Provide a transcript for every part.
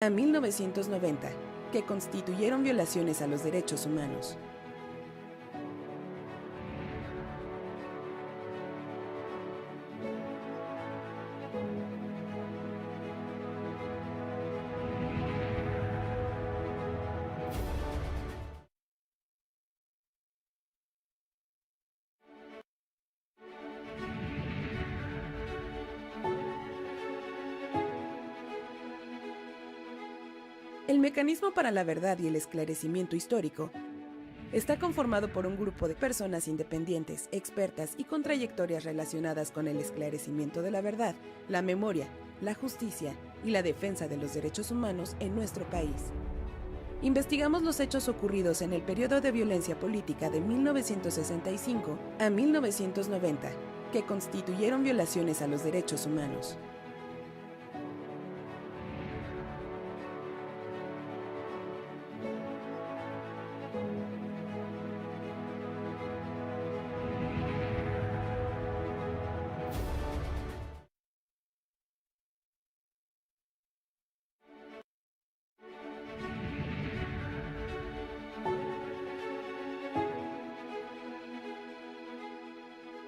a 1990, que constituyeron violaciones a los derechos humanos. El Mecanismo para la Verdad y el Esclarecimiento Histórico está conformado por un grupo de personas independientes, expertas y con trayectorias relacionadas con el esclarecimiento de la verdad, la memoria, la justicia y la defensa de los derechos humanos en nuestro país. Investigamos los hechos ocurridos en el periodo de violencia política de 1965 a 1990, que constituyeron violaciones a los derechos humanos.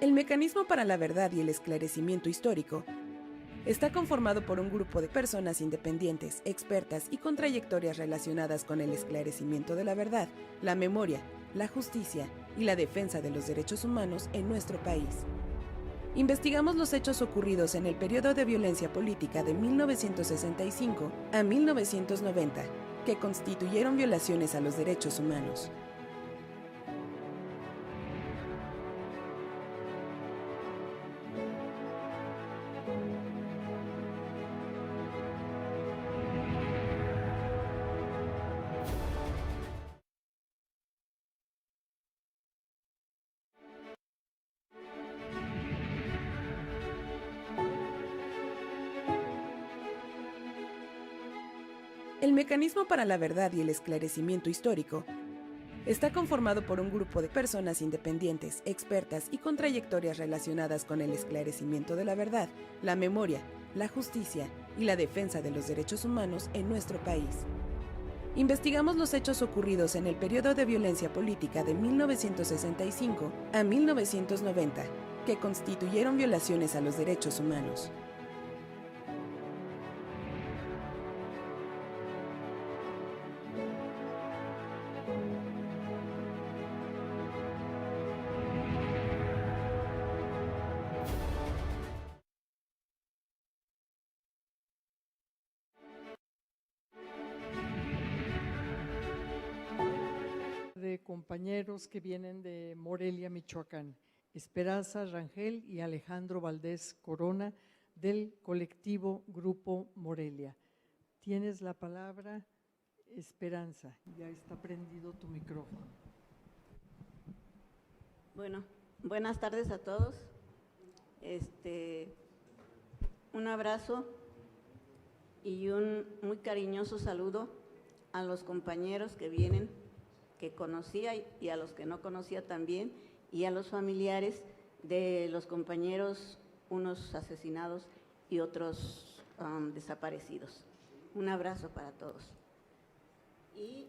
El Mecanismo para la Verdad y el Esclarecimiento Histórico está conformado por un grupo de personas independientes, expertas y con trayectorias relacionadas con el esclarecimiento de la verdad, la memoria, la justicia y la defensa de los derechos humanos en nuestro país. Investigamos los hechos ocurridos en el periodo de violencia política de 1965 a 1990, que constituyeron violaciones a los derechos humanos. El Mecanismo para la Verdad y el Esclarecimiento Histórico está conformado por un grupo de personas independientes, expertas y con trayectorias relacionadas con el esclarecimiento de la verdad, la memoria, la justicia y la defensa de los derechos humanos en nuestro país. Investigamos los hechos ocurridos en el periodo de violencia política de 1965 a 1990, que constituyeron violaciones a los derechos humanos. De compañeros que vienen de Morelia, Michoacán, Esperanza Rangel y Alejandro Valdés Corona, del colectivo Grupo Morelia. Tienes la palabra, Esperanza. Ya está prendido tu micrófono. Bueno, buenas tardes a todos. Un abrazo y un muy cariñoso saludo a los compañeros que vienen, que conocía y a los que no conocía también, y a los familiares de los compañeros, unos asesinados y otros desaparecidos. Un abrazo para todos. Y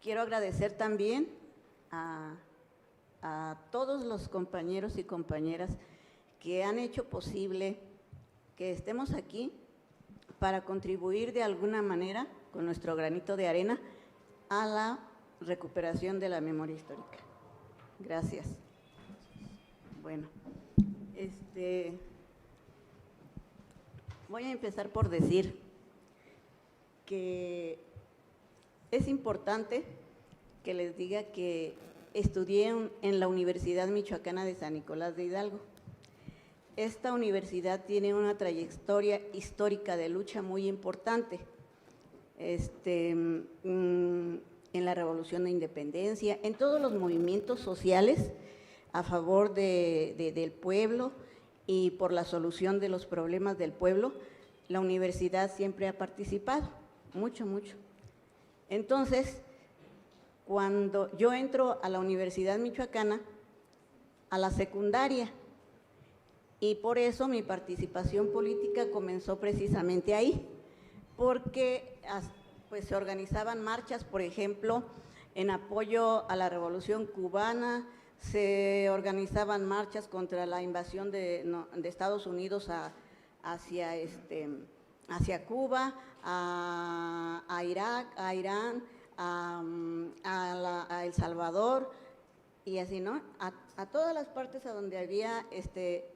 quiero agradecer también a todos los compañeros y compañeras que han hecho posible que estemos aquí para contribuir de alguna manera con nuestro granito de arena a la recuperación de la memoria histórica. Gracias. Bueno, voy a empezar por decir que es importante que les diga que estudié en la Universidad Michoacana de San Nicolás de Hidalgo. Esta universidad tiene una trayectoria histórica de lucha muy importante. En la Revolución de Independencia, en todos los movimientos sociales a favor del pueblo y por la solución de los problemas del pueblo, la universidad siempre ha participado, mucho, mucho. Entonces, cuando yo entro a la Universidad Michoacana, a la secundaria, y por eso mi participación política comenzó precisamente ahí, porque pues se organizaban marchas, por ejemplo, en apoyo a la Revolución Cubana, se organizaban marchas contra la invasión de Estados Unidos hacia Cuba, a Irak, a Irán, a El Salvador, y así, ¿no? A todas las partes a donde había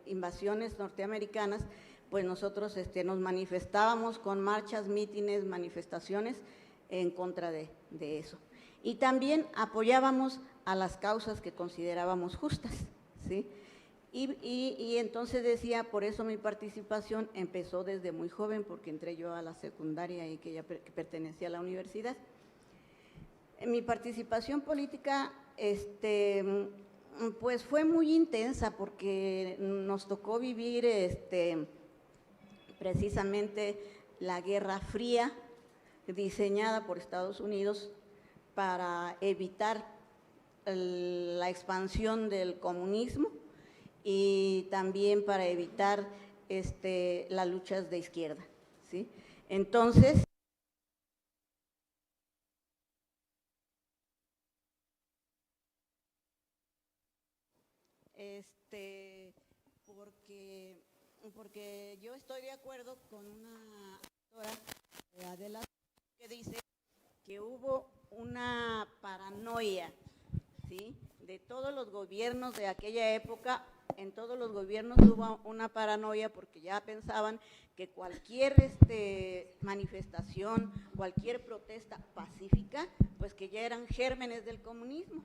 invasiones norteamericanas, pues nosotros nos manifestábamos con marchas, mítines, manifestaciones en contra de eso. Y también apoyábamos a las causas que considerábamos justas, ¿sí? Y entonces decía, por eso mi participación empezó desde muy joven, porque entré yo a la secundaria y que pertenecía a la universidad. Mi participación política, pues fue muy intensa, porque nos tocó vivir precisamente la Guerra Fría, diseñada por Estados Unidos para evitar la expansión del comunismo y también para evitar las luchas de izquierda, ¿sí? Entonces, porque yo estoy de acuerdo con una autora, Adela, que dice que hubo una paranoia, ¿sí?, de todos los gobiernos de aquella época. En todos los gobiernos hubo una paranoia porque ya pensaban que cualquier manifestación, cualquier protesta pacífica, pues que ya eran gérmenes del comunismo,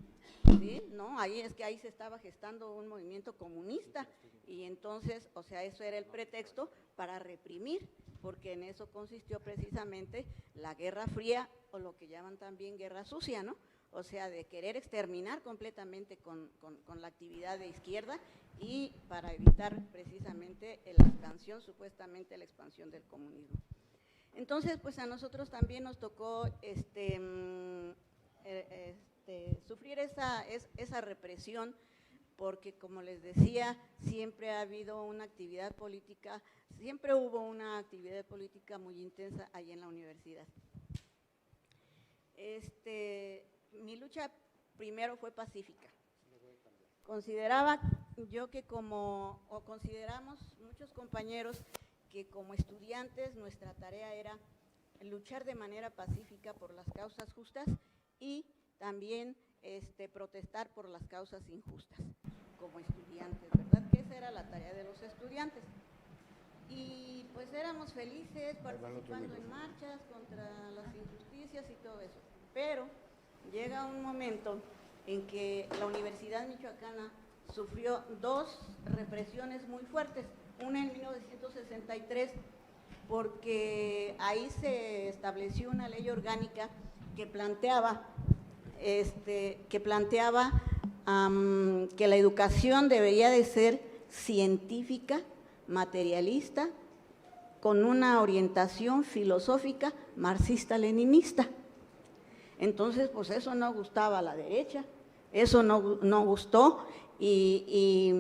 ¿sí? ¿No? Ahí se estaba gestando un movimiento comunista, y entonces, o sea, eso era el pretexto para reprimir, porque en eso consistió precisamente la Guerra Fría, o lo que llaman también Guerra Sucia, ¿no? O sea, de querer exterminar completamente con la actividad de izquierda, y para evitar precisamente la expansión, supuestamente la expansión del comunismo. Entonces, pues a nosotros también nos tocó sufrir esa represión, porque, como les decía, siempre ha habido una actividad política, siempre hubo una actividad política muy intensa ahí en la universidad. Mi lucha primero fue pacífica. Consideraba yo que consideramos muchos compañeros que como estudiantes nuestra tarea era luchar de manera pacífica por las causas justas y también protestar por las causas injustas como estudiantes, ¿verdad? Que esa era la tarea de los estudiantes. Y pues éramos felices participando en marchas contra las injusticias y todo eso. Pero llega un momento en que la Universidad Michoacana sufrió dos represiones muy fuertes. Una en 1963, porque ahí se estableció una ley orgánica que planteaba que la educación debería de ser científica, materialista, con una orientación filosófica marxista-leninista. Entonces, pues eso no gustaba a la derecha, eso no gustó, y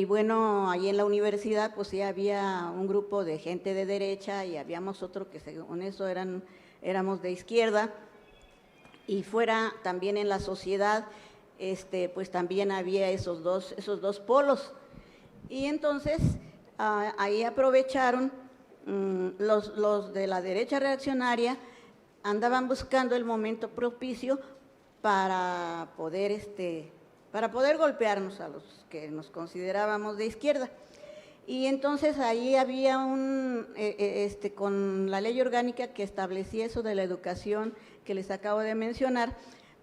bueno, ahí en la universidad pues ya había un grupo de gente de derecha y habíamos otro que según eso éramos de izquierda, y fuera también en la sociedad, pues también había esos dos polos. Y entonces ahí aprovecharon los de la derecha reaccionaria, andaban buscando el momento propicio para poder golpearnos a los que nos considerábamos de izquierda. Y entonces ahí había con la ley orgánica que establecía eso de la educación que les acabo de mencionar,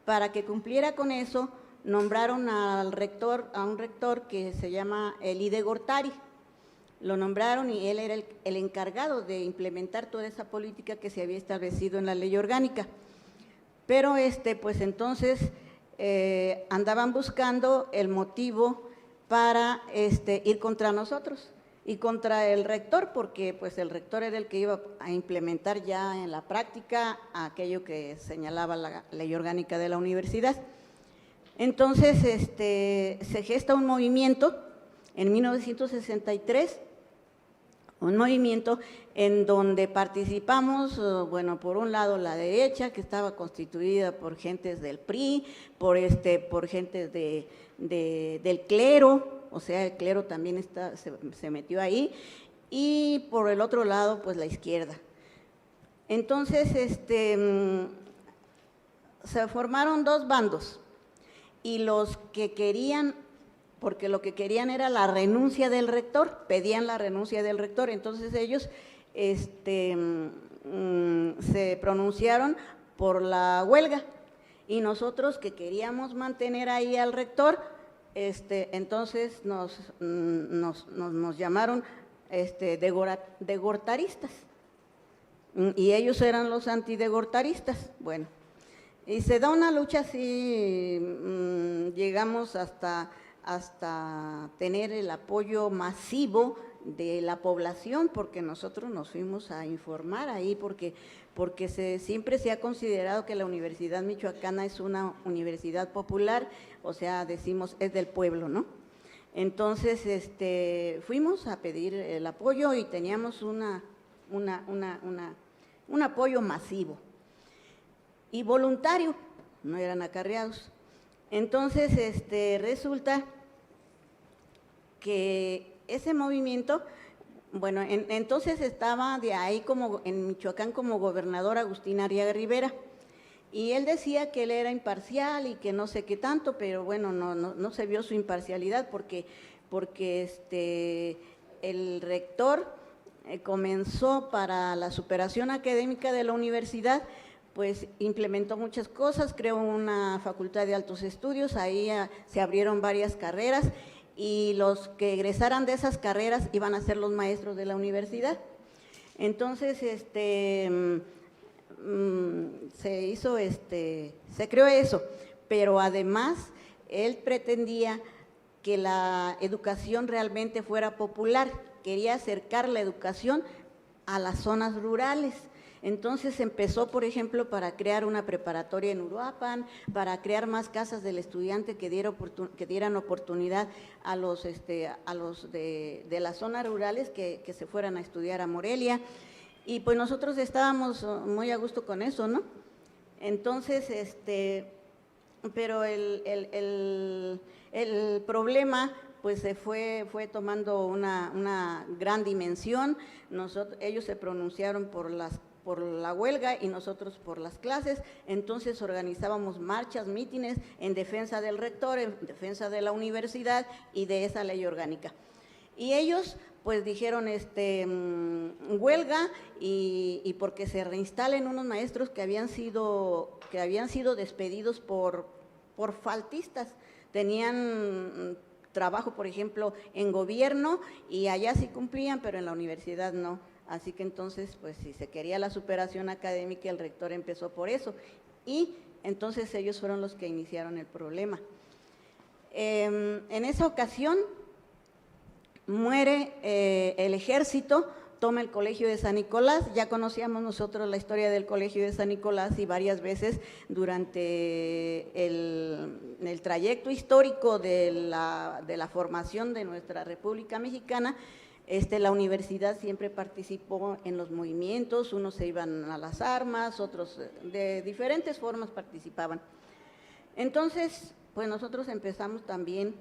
para que cumpliera con eso, nombraron a un rector que se llama Elide Gortari. Lo nombraron y él era el encargado de implementar toda esa política que se había establecido en la ley orgánica. Pero pues entonces andaban buscando el motivo para ir contra nosotros y contra el rector, porque pues el rector era el que iba a implementar ya en la práctica aquello que señalaba la ley orgánica de la universidad. Entonces se gesta un movimiento en 1963, un movimiento en donde participamos, bueno, por un lado la derecha, que estaba constituida por gentes del PRI, por gentes del clero, o sea, el clero también se metió ahí, y por el otro lado, pues la izquierda. Entonces, se formaron dos bandos, y los que querían, porque lo que querían era la renuncia del rector, pedían la renuncia del rector, entonces ellos se pronunciaron por la huelga, y nosotros que queríamos mantener ahí al rector, entonces nos llamaron degortaristas, y ellos eran los antidegortaristas. Bueno, y se da una lucha así, llegamos hasta tener el apoyo masivo de la población, porque nosotros nos fuimos a informar ahí, porque siempre se ha considerado que la Universidad Michoacana es una universidad popular, o sea, decimos es del pueblo, ¿no? Entonces, fuimos a pedir el apoyo y teníamos un apoyo masivo y voluntario, no eran acarreados. Entonces, resulta que ese movimiento, bueno, entonces estaba de ahí como en Michoacán como gobernador Agustín Arriaga Rivera, y él decía que él era imparcial y que no sé qué tanto, pero bueno, no se vio su imparcialidad porque el rector comenzó para la superación académica de la universidad, pues implementó muchas cosas, creó una facultad de altos estudios, ahí se abrieron varias carreras, y los que egresaran de esas carreras iban a ser los maestros de la universidad. Entonces, se creó eso, pero además él pretendía que la educación realmente fuera popular, quería acercar la educación a las zonas rurales. Entonces empezó, por ejemplo, para crear una preparatoria en Uruapan, para crear más casas del estudiante que dieran oportunidad a los de las zonas rurales que se fueran a estudiar a Morelia, y pues nosotros estábamos muy a gusto con eso, ¿no? Entonces, pero el problema pues se fue tomando una gran dimensión. Ellos se pronunciaron por la huelga y nosotros por las clases, entonces organizábamos marchas, mítines en defensa del rector, en defensa de la universidad y de esa ley orgánica. Y ellos pues dijeron huelga y porque se reinstalen unos maestros que habían sido despedidos por faltistas, tenían trabajo, por ejemplo, en gobierno y allá sí cumplían, pero en la universidad no. Así que entonces, pues si se quería la superación académica, el rector empezó por eso, y entonces ellos fueron los que iniciaron el problema. En esa ocasión muere el ejército, toma el Colegio de San Nicolás. Ya conocíamos nosotros la historia del Colegio de San Nicolás, y varias veces durante el trayecto histórico de la formación de nuestra República Mexicana, la universidad siempre participó en los movimientos, unos se iban a las armas, otros de diferentes formas participaban. Entonces, pues nosotros empezamos también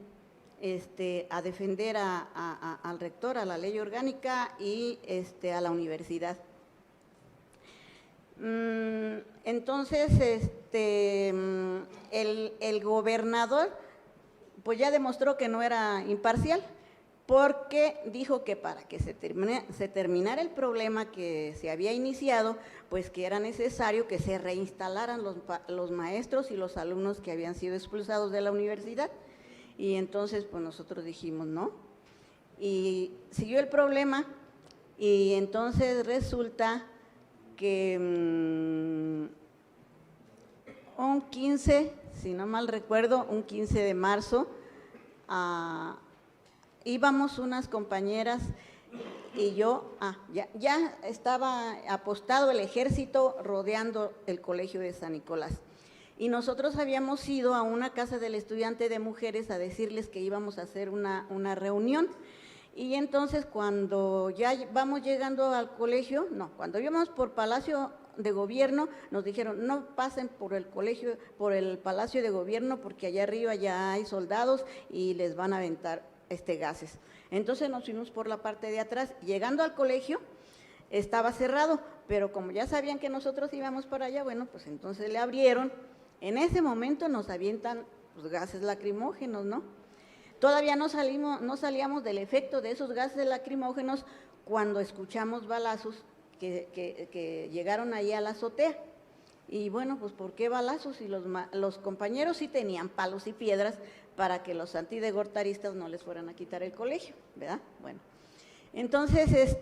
a defender al rector, a la ley orgánica y a la universidad. Entonces, el gobernador pues ya demostró que no era imparcial, porque dijo que para que se terminara el problema que se había iniciado, pues que era necesario que se reinstalaran los maestros y los alumnos que habían sido expulsados de la universidad. Y entonces pues nosotros dijimos no, y siguió el problema, y entonces resulta que un 15, si no mal recuerdo, un 15 de marzo, íbamos unas compañeras y yo, ya estaba apostado el ejército rodeando el Colegio de San Nicolás. Y nosotros habíamos ido a una casa del estudiante de mujeres a decirles que íbamos a hacer una reunión, Y entonces cuando ya vamos llegando al colegio, no, cuando íbamos por Palacio de Gobierno, nos dijeron, no pasen por el colegio, por el Palacio de Gobierno, porque allá arriba ya hay soldados y les van a aventar gases. Entonces nos fuimos por la parte de atrás. Llegando al colegio, estaba cerrado, pero como ya sabían que nosotros íbamos para allá, bueno, pues entonces le abrieron. En ese momento nos avientan pues, gases lacrimógenos, ¿no? Todavía no salíamos del efecto de esos gases lacrimógenos cuando escuchamos balazos que llegaron ahí a la azotea. Y bueno, pues ¿por qué balazos? Y los compañeros sí tenían palos y piedras para que los antidegortaristas no les fueran a quitar el colegio, ¿verdad? Bueno, entonces,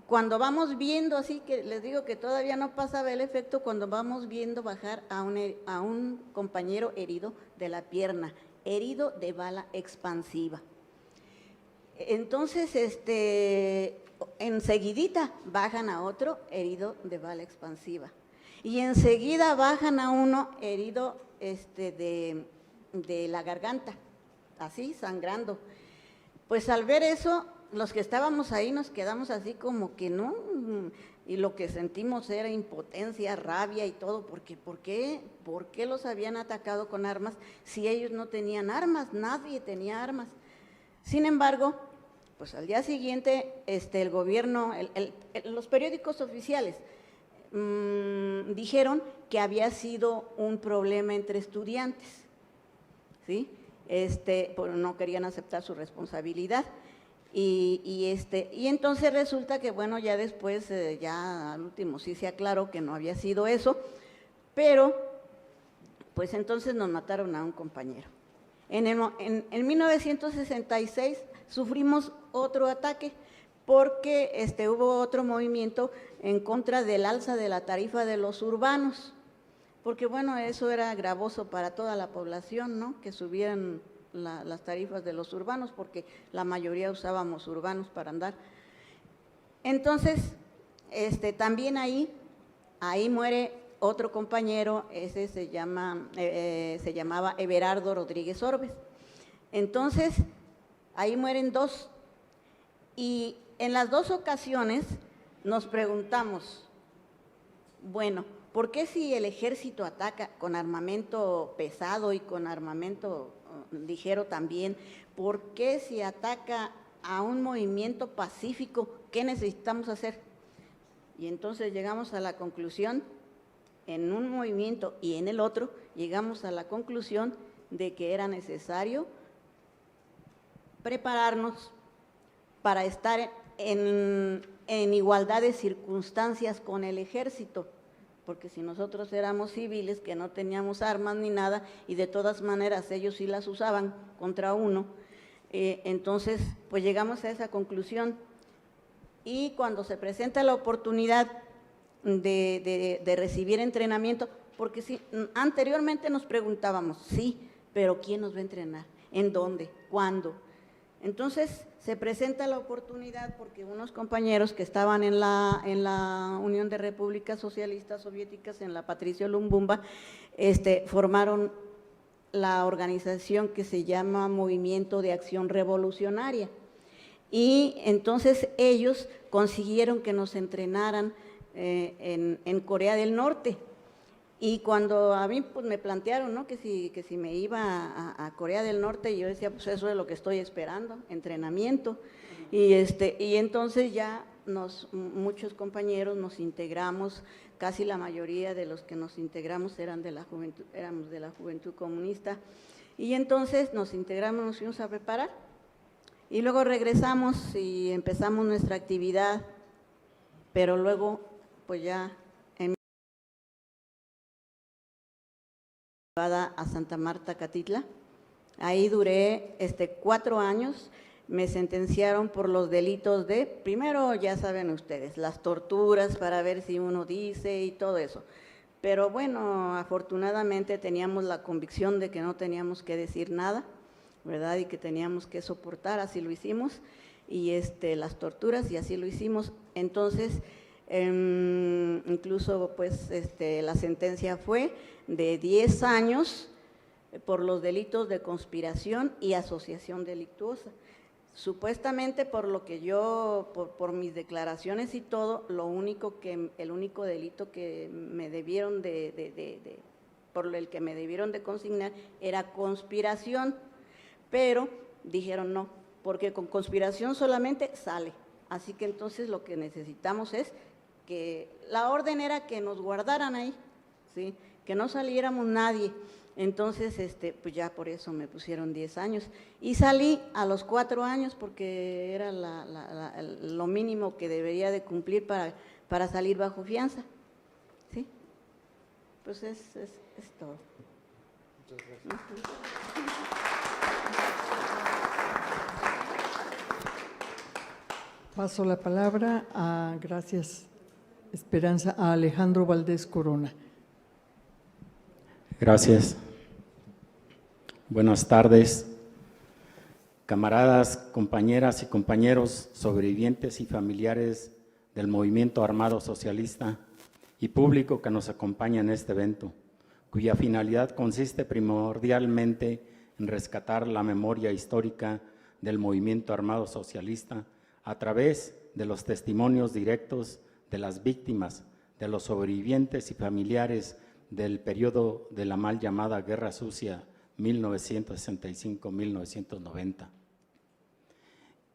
cuando vamos viendo, así que les digo que todavía no pasaba el efecto, cuando vamos viendo bajar a un compañero herido de la pierna, herido de bala expansiva. Entonces, enseguidita bajan a otro herido de bala expansiva. Y enseguida bajan a uno herido de la garganta, así, sangrando. Pues al ver eso, los que estábamos ahí nos quedamos así como que no, y lo que sentimos era impotencia, rabia y todo, porque ¿por qué los habían atacado con armas si ellos no tenían armas? Nadie tenía armas. Sin embargo, pues al día siguiente el gobierno, los periódicos oficiales dijeron que había sido un problema entre estudiantes, ¿sí? Pues no querían aceptar su responsabilidad. Y entonces resulta que, bueno, ya después, ya al último sí se aclaró que no había sido eso, pero pues entonces nos mataron a un compañero. En 1966 sufrimos otro ataque porque hubo otro movimiento en contra del alza de la tarifa de los urbanos, porque bueno, eso era gravoso para toda la población, ¿no?, que subieran las tarifas de los urbanos, porque la mayoría usábamos urbanos para andar. Entonces, también ahí muere otro compañero, ese se llamaba Everardo Rodríguez Orbes. Entonces, ahí mueren dos, y en las dos ocasiones nos preguntamos, bueno, ¿por qué si el ejército ataca con armamento pesado y con armamento ligero también, por qué si ataca a un movimiento pacífico, qué necesitamos hacer? Y entonces llegamos a la conclusión, en un movimiento y en el otro, llegamos a la conclusión de que era necesario prepararnos para estar en igualdad de circunstancias con el ejército, porque si nosotros éramos civiles que no teníamos armas ni nada y de todas maneras ellos sí las usaban contra uno, entonces pues llegamos a esa conclusión. Y cuando se presenta la oportunidad de recibir entrenamiento, porque sí, anteriormente nos preguntábamos, sí, pero ¿quién nos va a entrenar? ¿En dónde? ¿Cuándo? Entonces se presenta la oportunidad porque unos compañeros que estaban en la Unión de Repúblicas Socialistas Soviéticas, en la Patricio Lumumba, formaron la organización que se llama Movimiento de Acción Revolucionaria. Y entonces ellos consiguieron que nos entrenaran en Corea del Norte. Y cuando a mí pues, me plantearon, ¿no?, que si me iba a Corea del Norte, yo decía, pues eso es lo que estoy esperando, entrenamiento. Y entonces ya muchos compañeros nos integramos, casi la mayoría de los que nos integramos éramos de la Juventud Comunista. Y entonces nos integramos, nos fuimos a preparar. Y luego regresamos y empezamos nuestra actividad, pero luego pues ya a Santa Marta, Catitla. Ahí duré 4 años, me sentenciaron por los delitos de, primero ya saben ustedes, las torturas para ver si uno dice y todo eso. Pero bueno, afortunadamente teníamos la convicción de que no teníamos que decir nada, ¿verdad? Y que teníamos que soportar, así lo hicimos, y las torturas, y así lo hicimos. Entonces, incluso pues la sentencia fue de 10 años por los delitos de conspiración y asociación delictuosa. Supuestamente por lo que por mis declaraciones y todo, el único delito que me debieron por el que me debieron de consignar era conspiración, pero dijeron no, porque con conspiración solamente sale. Así que entonces lo que necesitamos es que, la orden era que nos guardaran ahí, ¿sí? Que no saliéramos nadie. Entonces, pues ya por eso me pusieron 10 años. Y salí a los 4 años porque era lo mínimo que debería de cumplir para salir bajo fianza, ¿sí? Pues es todo. Muchas gracias. Paso la palabra a, gracias Esperanza, a Alejandro Valdés Corona. Gracias. Buenas tardes, camaradas, compañeras y compañeros, sobrevivientes y familiares del Movimiento Armado Socialista y público que nos acompaña en este evento, cuya finalidad consiste primordialmente en rescatar la memoria histórica del Movimiento Armado Socialista a través de los testimonios directos de las víctimas, de los sobrevivientes y familiares del periodo de la mal llamada Guerra Sucia 1965-1990.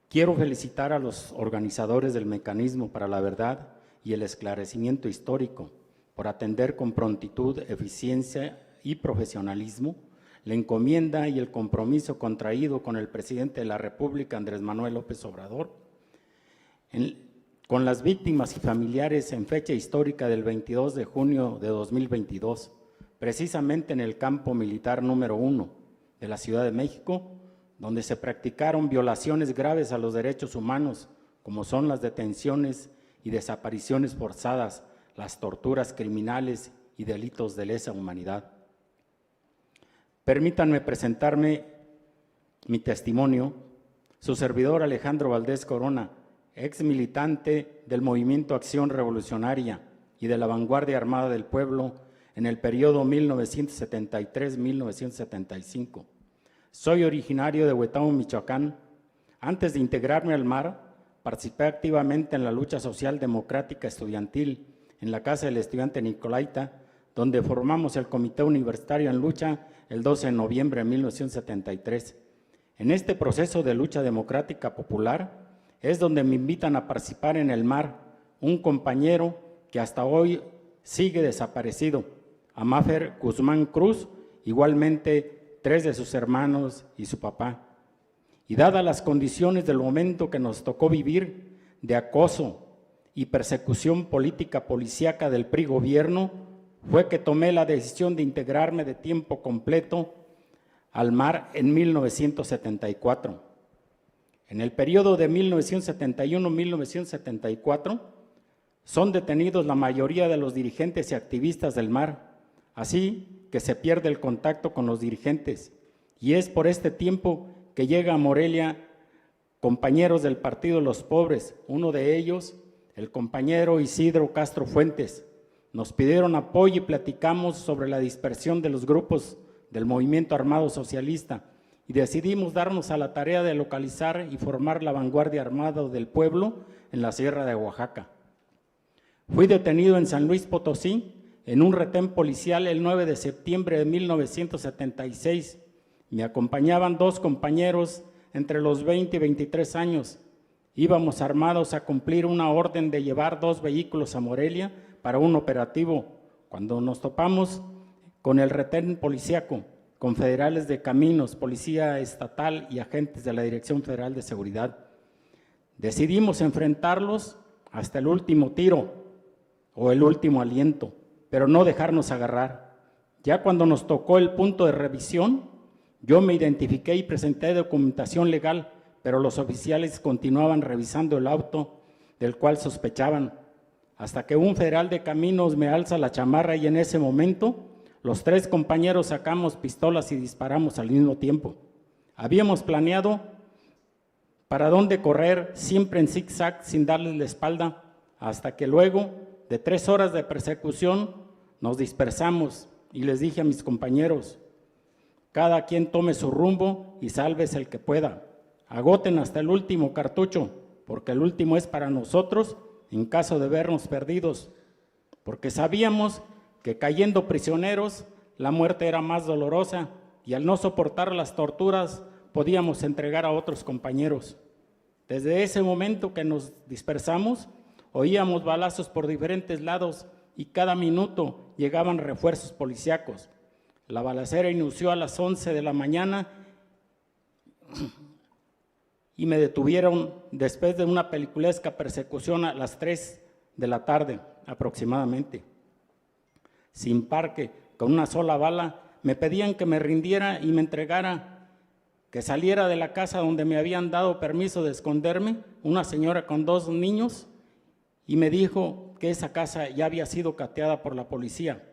Quiero felicitar a los organizadores del Mecanismo para la Verdad y el Esclarecimiento Histórico por atender con prontitud, eficiencia y profesionalismo la encomienda y el compromiso contraído con el presidente de la República, Andrés Manuel López Obrador, con las víctimas y familiares en fecha histórica del 22 de junio de 2022, precisamente en el campo militar número 1 de la Ciudad de México, donde se practicaron violaciones graves a los derechos humanos, como son las detenciones y desapariciones forzadas, las torturas criminales y delitos de lesa humanidad. Permítanme presentarme mi testimonio. Su servidor Alejandro Valdés Corona, ex militante del Movimiento Acción Revolucionaria y de la Vanguardia Armada del Pueblo en el periodo 1973-1975. Soy originario de Huetamo, Michoacán. Antes de integrarme al MAR, participé activamente en la lucha social democrática estudiantil en la Casa del Estudiante Nicolaita, donde formamos el Comité Universitario en Lucha el 12 de noviembre de 1973. En este proceso de lucha democrática popular es donde me invitan a participar en el MAR un compañero que hasta hoy sigue desaparecido, Amáfer Guzmán Cruz, igualmente 3 de sus hermanos y su papá. Y dadas las condiciones del momento que nos tocó vivir de acoso y persecución política policíaca del PRI gobierno, fue que tomé la decisión de integrarme de tiempo completo al MAR en 1974. En el periodo de 1971-1974 son detenidos la mayoría de los dirigentes y activistas del MAR, así que se pierde el contacto con los dirigentes. Y es por este tiempo que llega a Morelia compañeros del Partido de los Pobres, uno de ellos, el compañero Isidro Castro Fuentes. Nos pidieron apoyo y platicamos sobre la dispersión de los grupos del Movimiento Armado Socialista y decidimos darnos a la tarea de localizar y formar la Vanguardia Armada del Pueblo en la Sierra de Oaxaca. Fui detenido en San Luis Potosí en un retén policial el 9 de septiembre de 1976. Me acompañaban 2 compañeros entre los 20 y 23 años. Íbamos armados a cumplir una orden de llevar 2 vehículos a Morelia para un operativo, cuando nos topamos con el retén policíaco, con federales de caminos, policía estatal y agentes de la Dirección Federal de Seguridad. Decidimos enfrentarlos hasta el último tiro o el último aliento, pero no dejarnos agarrar. Ya cuando nos tocó el punto de revisión, yo me identifiqué y presenté documentación legal, pero los oficiales continuaban revisando el auto del cual sospechaban, hasta que un federal de caminos me alza la chamarra y en ese momento los 3 compañeros sacamos pistolas y disparamos al mismo tiempo. Habíamos planeado para dónde correr, siempre en zigzag, sin darles la espalda, hasta que luego de 3 horas de persecución nos dispersamos y les dije a mis compañeros: cada quien tome su rumbo y sálvese el que pueda. agoten hasta el último cartucho, porque el último es para nosotros en caso de vernos perdidos, porque sabíamos que cayendo prisioneros la muerte era más dolorosa y al no soportar las torturas podíamos entregar a otros compañeros. Desde ese momento que nos dispersamos, oíamos balazos por diferentes lados y cada minuto llegaban refuerzos policíacos. La balacera inició a las 11 de la mañana y me detuvieron después de una peliculesca persecución a las 3 de la tarde aproximadamente. Sin parque, con una sola bala, me pedían que me rindiera y me entregara, que saliera de la casa donde me habían dado permiso de esconderme, una señora con 2 niños, y me dijo que esa casa ya había sido cateada por la policía.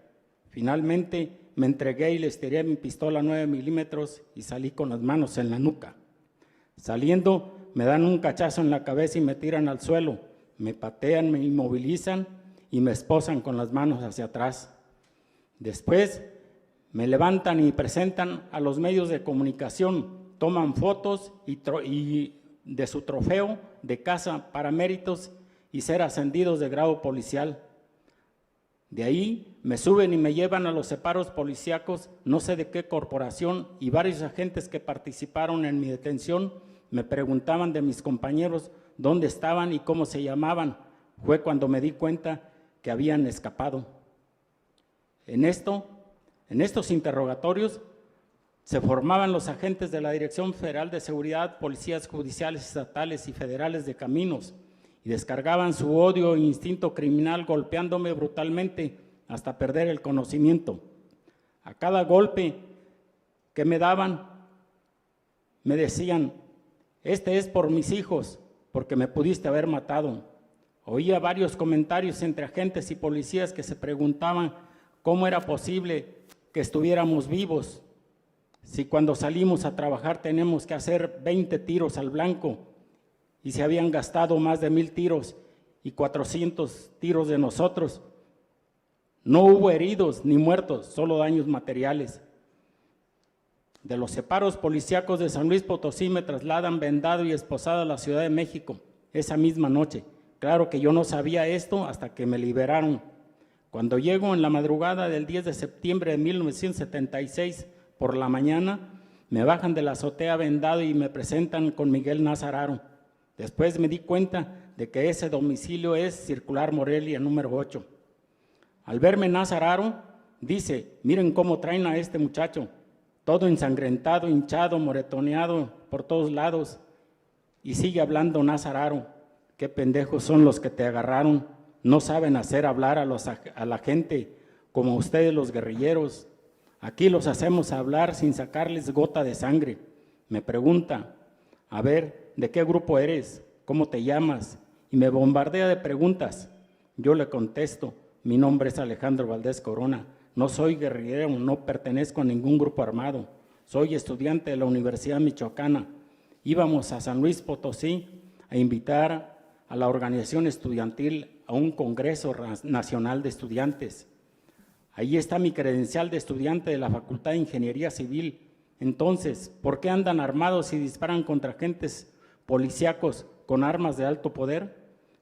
Finalmente me entregué y les tiré mi pistola 9 milímetros y salí con las manos en la nuca. Saliendo, me dan un cachazo en la cabeza y me tiran al suelo, me patean, me inmovilizan y me esposan con las manos hacia atrás. Después me levantan y presentan a los medios de comunicación, toman fotos y de su trofeo de casa para méritos y ser ascendidos de grado policial. De ahí me suben y me llevan a los separos policíacos, no sé de qué corporación, y varios agentes que participaron en mi detención me preguntaban de mis compañeros dónde estaban y cómo se llamaban. Fue cuando me di cuenta que habían escapado. En estos interrogatorios se formaban los agentes de la Dirección Federal de Seguridad, policías judiciales estatales y federales de caminos, y descargaban su odio e instinto criminal golpeándome brutalmente hasta perder el conocimiento. A cada golpe que me daban, me decían, este es por mis hijos, porque me pudiste haber matado. Oía varios comentarios entre agentes y policías que se preguntaban cómo era posible que estuviéramos vivos, si cuando salimos a trabajar tenemos que hacer 20 tiros al blanco, y se habían gastado más de 1000 tiros y 400 tiros de nosotros. No hubo heridos ni muertos, solo daños materiales. De los separos policíacos de San Luis Potosí me trasladan vendado y esposado a la Ciudad de México esa misma noche. Claro que yo no sabía esto hasta que me liberaron. Cuando llego en la madrugada del 10 de septiembre de 1976 por la mañana, me bajan de la azotea vendado y me presentan con Miguel Nazararo. Después me di cuenta de que ese domicilio es Circular Morelia número 8. Al verme Nazararo, dice, miren cómo traen a este muchacho, todo ensangrentado, hinchado, moretoneado por todos lados. Y sigue hablando Nazararo, qué pendejos son los que te agarraron, no saben hacer hablar a la gente como ustedes los guerrilleros. Aquí los hacemos hablar sin sacarles gota de sangre. Me pregunta, a ver, ¿de qué grupo eres? ¿Cómo te llamas? Y me bombardea de preguntas. Yo le contesto, mi nombre es Alejandro Valdés Corona, no soy guerrillero, no pertenezco a ningún grupo armado, soy estudiante de la Universidad Michoacana. Íbamos a San Luis Potosí a invitar a la organización estudiantil a un congreso nacional de estudiantes. Ahí está mi credencial de estudiante de la Facultad de Ingeniería Civil. Entonces, ¿por qué andan armados y disparan contra agentes policíacos con armas de alto poder?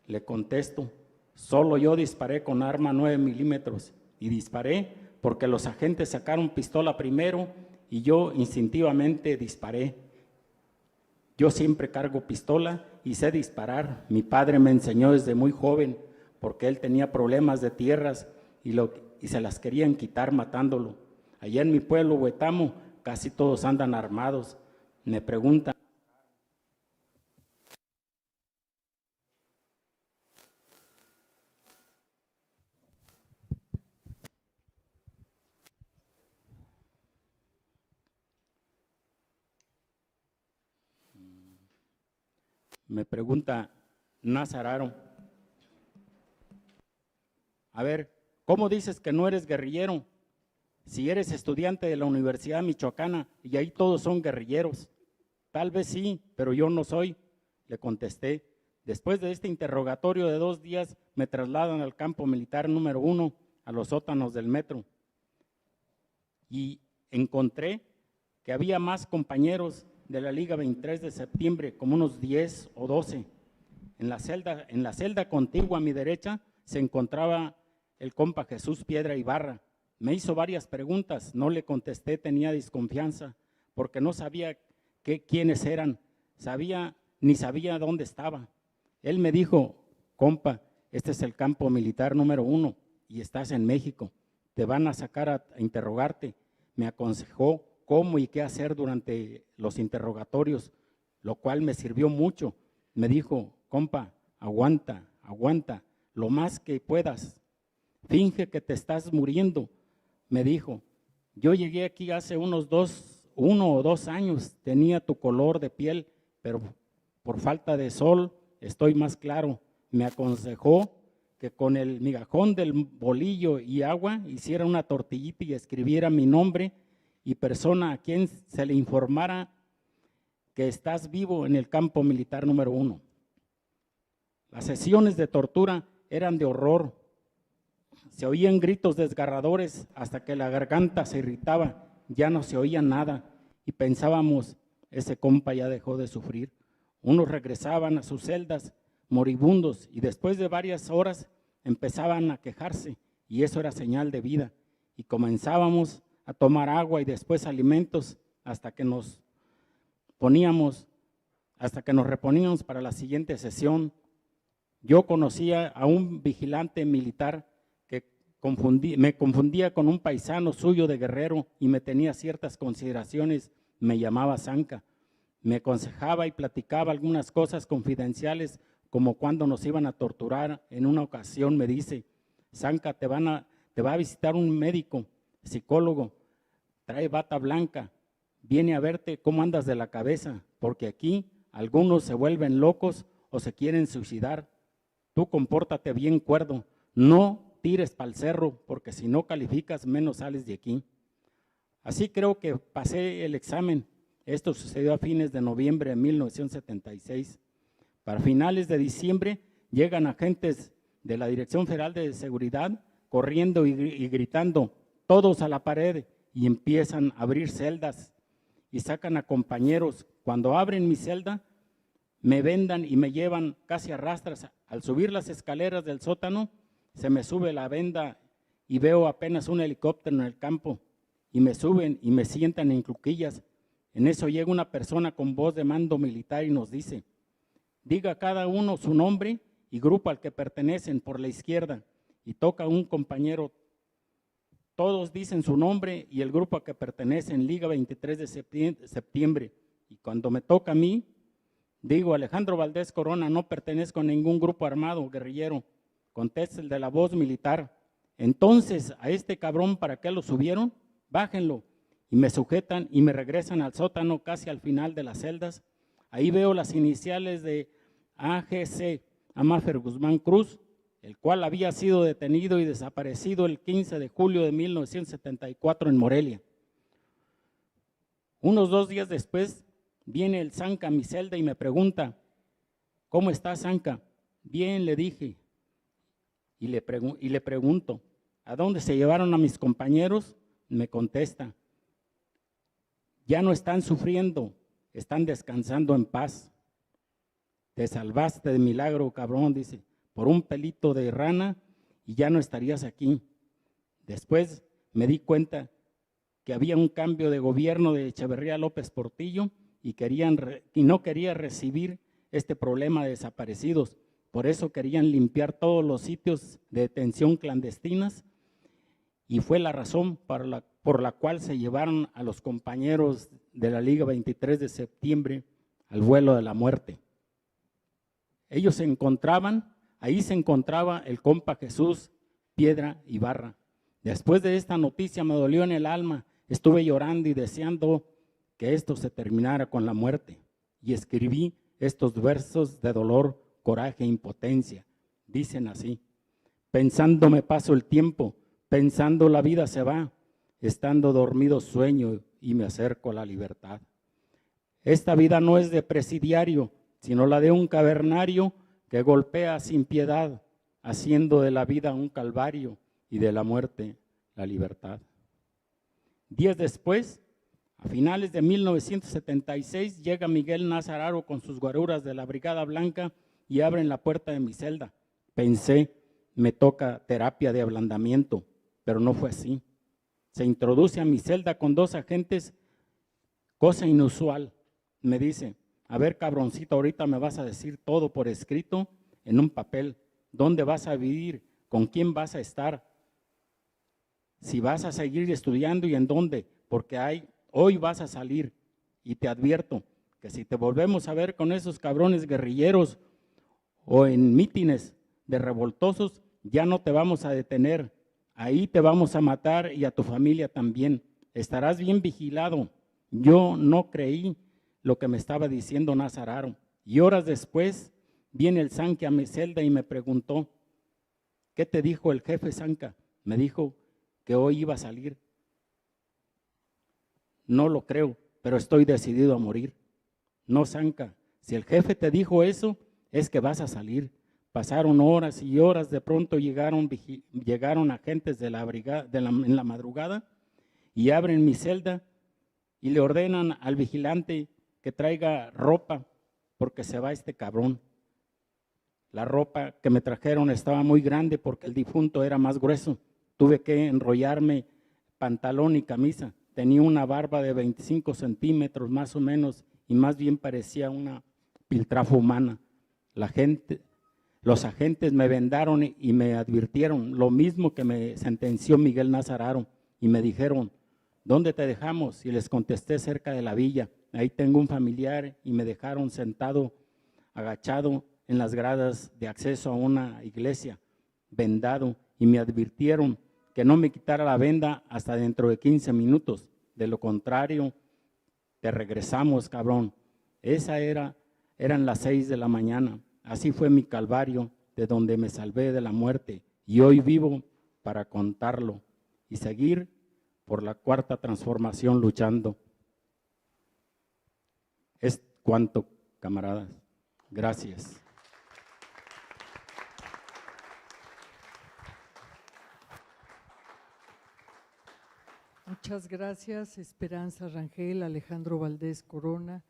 Le contesto, solo yo disparé con arma 9 milímetros y disparé porque los agentes sacaron pistola primero y yo instintivamente disparé. Yo siempre cargo pistola y sé disparar. Mi padre me enseñó desde muy joven porque él tenía problemas de tierras y se las querían quitar matándolo. Allá en mi pueblo, Huetamo, casi todos andan armados. Me preguntan. Me pregunta Nazararo, a ver, ¿cómo dices que no eres guerrillero? Si eres estudiante de la Universidad Michoacana y ahí todos son guerrilleros. Tal vez sí, pero yo no soy, le contesté. Después de este interrogatorio de 2 días, me trasladan al campo militar número 1, a los sótanos del metro. Y encontré que había más compañeros de la Liga 23 de septiembre, como unos 10 o 12. En la celda contigua a mi derecha se encontraba el compa Jesús Piedra Ibarra. Me hizo varias preguntas, no le contesté, tenía desconfianza, porque no sabía quiénes eran, ni sabía dónde estaba. Él me dijo, compa, este es el campo militar número 1 y estás en México, te van a sacar a interrogarte. Me aconsejó cómo y qué hacer durante los interrogatorios, lo cual me sirvió mucho. Me dijo, compa, aguanta, lo más que puedas, finge que te estás muriendo. Me dijo, yo llegué aquí hace 1 o 2 años, tenía tu color de piel, pero por falta de sol estoy más claro. Me aconsejó que con el migajón del bolillo y agua hiciera una tortillita y escribiera mi nombre y persona a quien se le informara que estás vivo en el campo militar número 1. Las sesiones de tortura eran de horror. Se oían gritos desgarradores hasta que la garganta se irritaba, ya no se oía nada y pensábamos, ese compa ya dejó de sufrir. Unos regresaban a sus celdas moribundos y después de varias horas empezaban a quejarse y eso era señal de vida y comenzábamos a tomar agua y después alimentos hasta que nos reponíamos para la siguiente sesión. Yo conocía a un vigilante militar que me confundía con un paisano suyo de Guerrero y me tenía ciertas consideraciones, me llamaba Zanca. Me aconsejaba y platicaba algunas cosas confidenciales, como cuando nos iban a torturar. En una ocasión me dice, Zanca, te va a visitar un médico, psicólogo, trae bata blanca, viene a verte cómo andas de la cabeza, porque aquí algunos se vuelven locos o se quieren suicidar. Tú compórtate bien cuerdo, no tires pa'l cerro, porque si no calificas menos sales de aquí. Así creo que pasé el examen. Esto sucedió a fines de noviembre de 1976. Para finales de diciembre llegan agentes de la Dirección Federal de Seguridad corriendo y gritando, todos a la pared, y empiezan a abrir celdas y sacan a compañeros. Cuando abren mi celda, me vendan y me llevan casi a rastras. Al subir las escaleras del sótano, se me sube la venda y veo apenas un helicóptero en el campo y me suben y me sientan en cuclillas. En eso llega una persona con voz de mando militar y nos dice, diga cada uno su nombre y grupo al que pertenecen por la izquierda, y toca un compañero. Todos dicen su nombre y el grupo al que pertenecen, Liga 23 de septiembre, y cuando me toca a mí, digo, Alejandro Valdés Corona, no pertenezco a ningún grupo armado guerrillero. Contesta el de la voz militar. Entonces, a este cabrón, ¿para qué lo subieron? Bájenlo. Y me sujetan y me regresan al sótano casi al final de las celdas. Ahí veo las iniciales de AGC, Amáfer Guzmán Cruz, el cual había sido detenido y desaparecido el 15 de julio de 1974 en Morelia. Unos 2 días después, viene el Zanca a mi celda y me pregunta, ¿cómo está Zanca? Bien, le dije, y le pregunto, ¿a dónde se llevaron a mis compañeros? Me contesta, ya no están sufriendo, están descansando en paz. Te salvaste de milagro, cabrón, dice, por un pelito de rana y ya no estarías aquí. Después me di cuenta que había un cambio de gobierno de Echeverría López Portillo y no quería recibir este problema de desaparecidos. Por eso querían limpiar todos los sitios de detención clandestinas y fue la razón por la cual se llevaron a los compañeros de la Liga 23 de septiembre al vuelo de la muerte. Ellos ahí se encontraba el compa Jesús Piedra Ibarra. Después de esta noticia me dolió en el alma, estuve llorando y deseando que esto se terminara con la muerte. Y escribí estos versos de dolor, coraje e impotencia. Dicen así, pensando me paso el tiempo, pensando la vida se va, estando dormido sueño y me acerco a la libertad. Esta vida no es de presidiario, sino la de un cavernario que golpea sin piedad, haciendo de la vida un calvario y de la muerte la libertad. Días después, A finales de 1976 llega Miguel Nazararo con sus guaruras de la Brigada Blanca y abren la puerta de mi celda. Pensé, me toca terapia de ablandamiento, pero no fue así. Se introduce a mi celda con 2 agentes, cosa inusual. Me dice, a ver, cabroncito, ahorita me vas a decir todo por escrito en un papel. ¿Dónde vas a vivir? ¿Con quién vas a estar? Si vas a seguir estudiando y en dónde, porque hoy vas a salir y te advierto que si te volvemos a ver con esos cabrones guerrilleros o en mítines de revoltosos, ya no te vamos a detener, ahí te vamos a matar y a tu familia también, estarás bien vigilado. Yo no creí lo que me estaba diciendo Nazararo y horas después viene el Sanca a mi celda y me preguntó, ¿qué te dijo el jefe Sanca? Me dijo que hoy iba a salir. No lo creo, pero estoy decidido a morir. No, Sanca, si el jefe te dijo eso, es que vas a salir. Pasaron horas y horas, de pronto llegaron agentes de la brigada en la madrugada y abren mi celda y le ordenan al vigilante que traiga ropa porque se va este cabrón. La ropa que me trajeron estaba muy grande porque el difunto era más grueso. Tuve que enrollarme pantalón y camisa. Tenía una barba de 25 centímetros más o menos y más bien parecía una piltrafa humana. Los agentes me vendaron y me advirtieron lo mismo que me sentenció Miguel Nazararo y me dijeron, ¿dónde te dejamos? Y les contesté, cerca de la villa. Ahí tengo un familiar y me dejaron sentado, agachado en las gradas de acceso a una iglesia, vendado, y me advirtieron que no me quitara la venda hasta dentro de 15 minutos. De lo contrario, te regresamos, cabrón. Eran las 6 de la mañana. Así fue mi calvario, de donde me salvé de la muerte. Y hoy vivo para contarlo y seguir por la 4ª transformación luchando. Es cuanto, camaradas. Gracias. Muchas gracias, Esperanza Rangel, Alejandro Valdés Corona.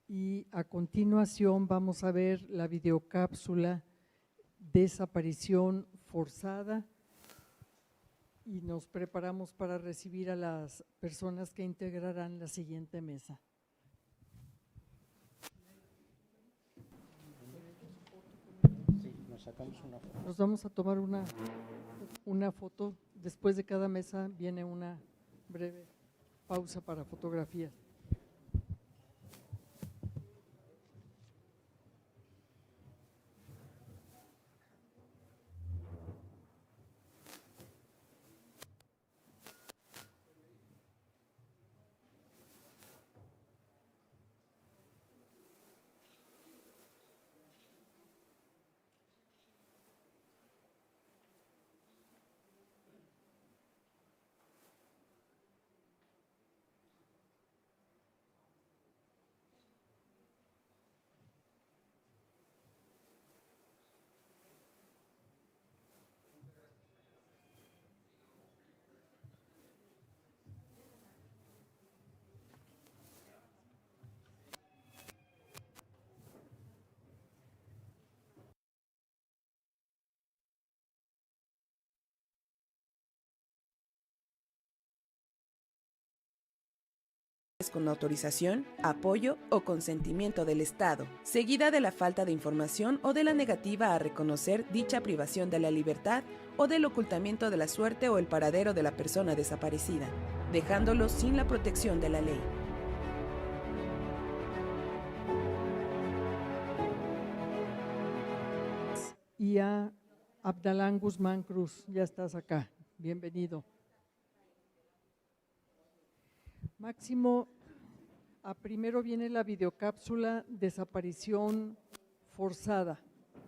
Y a continuación vamos a ver la videocápsula Desaparición Forzada y nos preparamos para recibir a las personas que integrarán la siguiente mesa. Nos vamos a tomar una foto. Después de cada mesa viene una breve pausa para fotografías. Con autorización, apoyo o consentimiento del Estado, seguida de la falta de información o de la negativa a reconocer dicha privación de la libertad o del ocultamiento de la suerte o el paradero de la persona desaparecida, dejándolo sin la protección de la ley. Y a Abdalán Guzmán Cruz, ya estás acá, bienvenido. Máximo, primero viene la videocápsula Desaparición Forzada,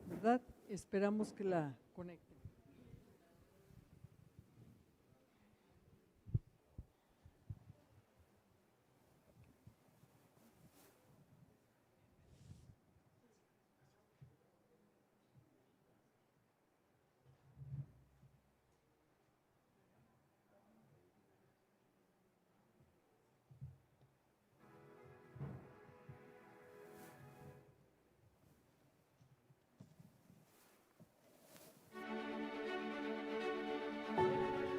¿verdad? Esperamos que la conecten.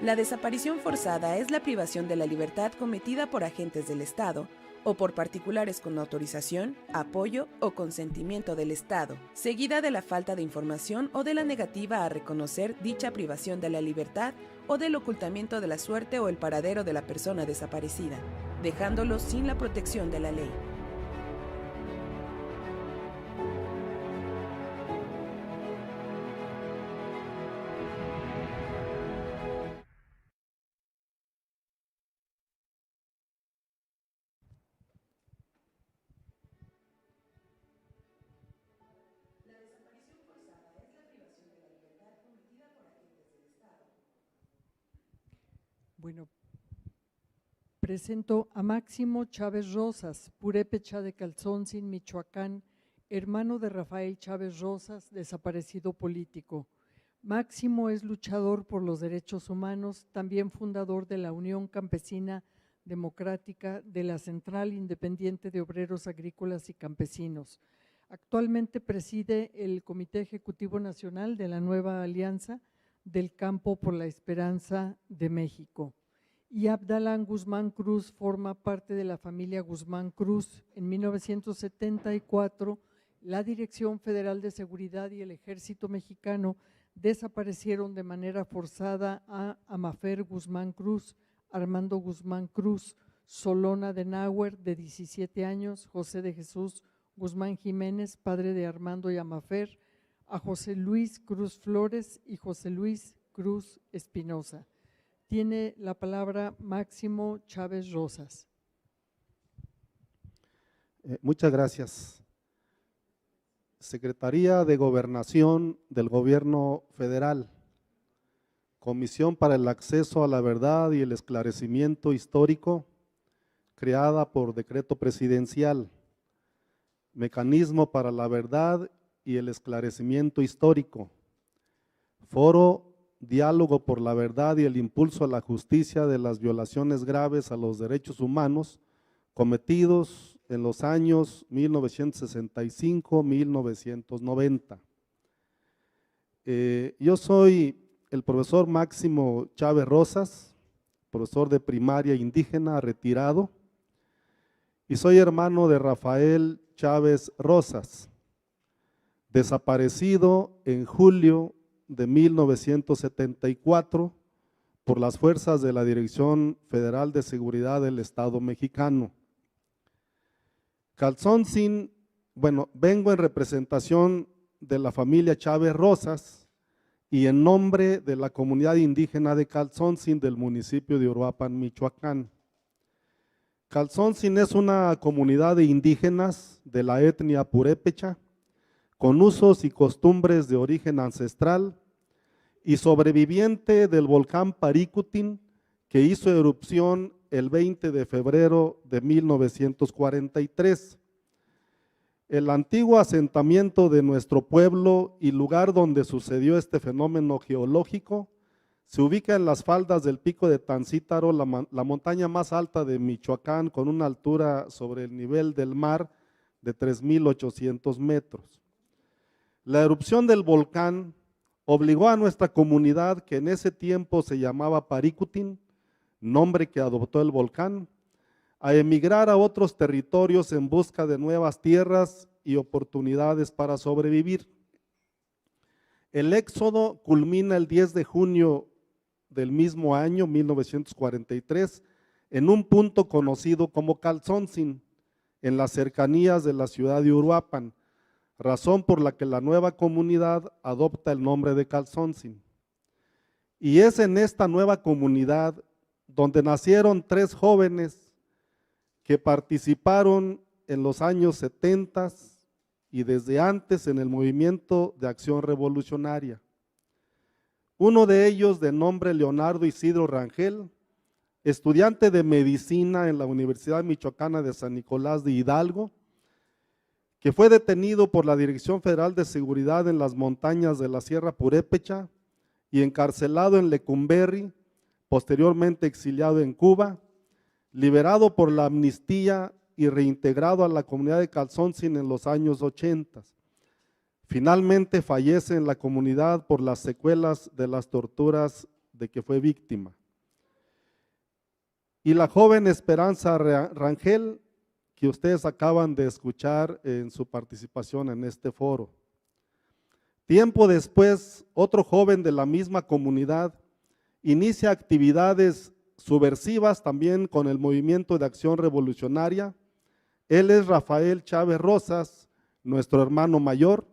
La desaparición forzada es la privación de la libertad cometida por agentes del Estado o por particulares con autorización, apoyo o consentimiento del Estado, seguida de la falta de información o de la negativa a reconocer dicha privación de la libertad o del ocultamiento de la suerte o el paradero de la persona desaparecida, dejándolo sin la protección de la ley. Bueno, presento a Máximo Chávez Rosas, purépecha de Calzoncin, Michoacán, hermano de Rafael Chávez Rosas, desaparecido político. Máximo es luchador por los derechos humanos, también fundador de la Unión Campesina Democrática de la Central Independiente de Obreros Agrícolas y Campesinos. Actualmente preside el Comité Ejecutivo Nacional de la Nueva Alianza del Campo por la Esperanza de México. Y Abdalán Guzmán Cruz forma parte de la familia Guzmán Cruz. En 1974, la Dirección Federal de Seguridad y el Ejército Mexicano desaparecieron de manera forzada a Amafer Guzmán Cruz, Armando Guzmán Cruz, Solona de Nauer, de 17 años, José de Jesús Guzmán Jiménez, padre de Armando y Amafer, a José Luis Cruz Flores y José Luis Cruz Espinosa. Tiene la palabra Máximo Chávez Rosas. Muchas gracias. Secretaría de Gobernación del Gobierno Federal, Comisión para el Acceso a la Verdad y el Esclarecimiento Histórico, creada por decreto presidencial, Mecanismo para la Verdad y el Esclarecimiento Histórico, Foro Diálogo por la Verdad y el Impulso a la Justicia de las violaciones graves a los derechos humanos cometidos en los años 1965-1990. Yo soy el profesor Máximo Chávez Rosas, profesor de primaria indígena retirado, y soy hermano de Rafael Chávez Rosas, desaparecido en julio de 1974 por las fuerzas de la Dirección Federal de Seguridad del Estado mexicano. Calzoncin, bueno, vengo en representación de la familia Chávez Rosas y en nombre de la comunidad indígena de Calzoncin del municipio de Uruapan, Michoacán. Calzoncin es una comunidad de indígenas de la etnia purépecha, con usos y costumbres de origen ancestral y sobreviviente del volcán Paricutin, que hizo erupción el 20 de febrero de 1943. El antiguo asentamiento de nuestro pueblo y lugar donde sucedió este fenómeno geológico se ubica en las faldas del Pico de Tancítaro, la montaña más alta de Michoacán, con una altura sobre el nivel del mar de 3.800 metros. La erupción del volcán obligó a nuestra comunidad, que en ese tiempo se llamaba Paricutin, nombre que adoptó el volcán, a emigrar a otros territorios en busca de nuevas tierras y oportunidades para sobrevivir. El éxodo culmina el 10 de junio del mismo año, 1943, en un punto conocido como Calzoncin, en las cercanías de la ciudad de Uruapan, razón por la que la nueva comunidad adopta el nombre de Calzoncin. Y es en esta nueva comunidad donde nacieron 3 jóvenes que participaron en los años 70 y desde antes en el movimiento de acción revolucionaria. Uno de ellos, de nombre Leonardo Isidro Rangel, estudiante de medicina en la Universidad Michoacana de San Nicolás de Hidalgo, que fue detenido por la Dirección Federal de Seguridad en las montañas de la Sierra Purépecha y encarcelado en Lecumberri, posteriormente exiliado en Cuba, liberado por la amnistía y reintegrado a la comunidad de Calzoncin en los años 80. Finalmente fallece en la comunidad por las secuelas de las torturas de que fue víctima. Y la joven Esperanza Rangel, que ustedes acaban de escuchar en su participación en este foro. Tiempo después, otro joven de la misma comunidad inicia actividades subversivas también con el Movimiento de Acción Revolucionaria. Él es Rafael Chávez Rosas, nuestro hermano mayor,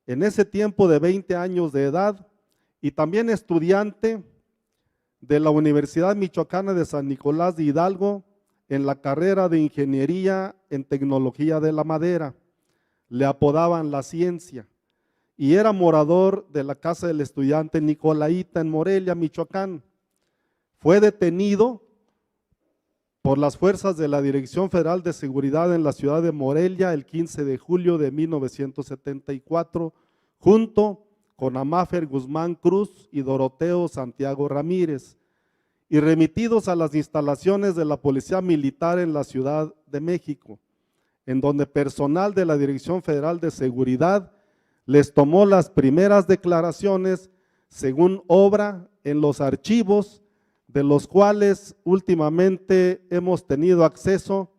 en ese tiempo de 20 años de edad y también estudiante de la Universidad Michoacana de San Nicolás de Hidalgo en la carrera de Ingeniería en Tecnología de la Madera. Le apodaban la ciencia y era morador de la Casa del Estudiante Nicolaita en Morelia, Michoacán. Fue detenido por las fuerzas de la Dirección Federal de Seguridad en la ciudad de Morelia el 15 de julio de 1974, junto con Amáfer Guzmán Cruz y Doroteo Santiago Ramírez, y remitidos a las instalaciones de la Policía Militar en la Ciudad de México, en donde personal de la Dirección Federal de Seguridad les tomó las primeras declaraciones según obra en los archivos, de los cuales últimamente hemos tenido acceso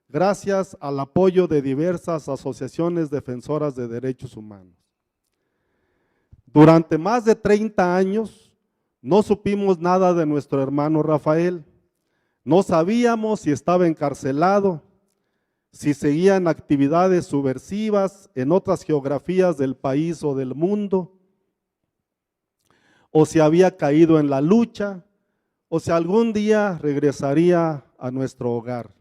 gracias al apoyo de diversas asociaciones defensoras de derechos humanos. Durante más de 30 años no supimos nada de nuestro hermano Rafael. No sabíamos si estaba encarcelado, si seguía en actividades subversivas en otras geografías del país o del mundo, o si había caído en la lucha, o si algún día regresaría a nuestro hogar.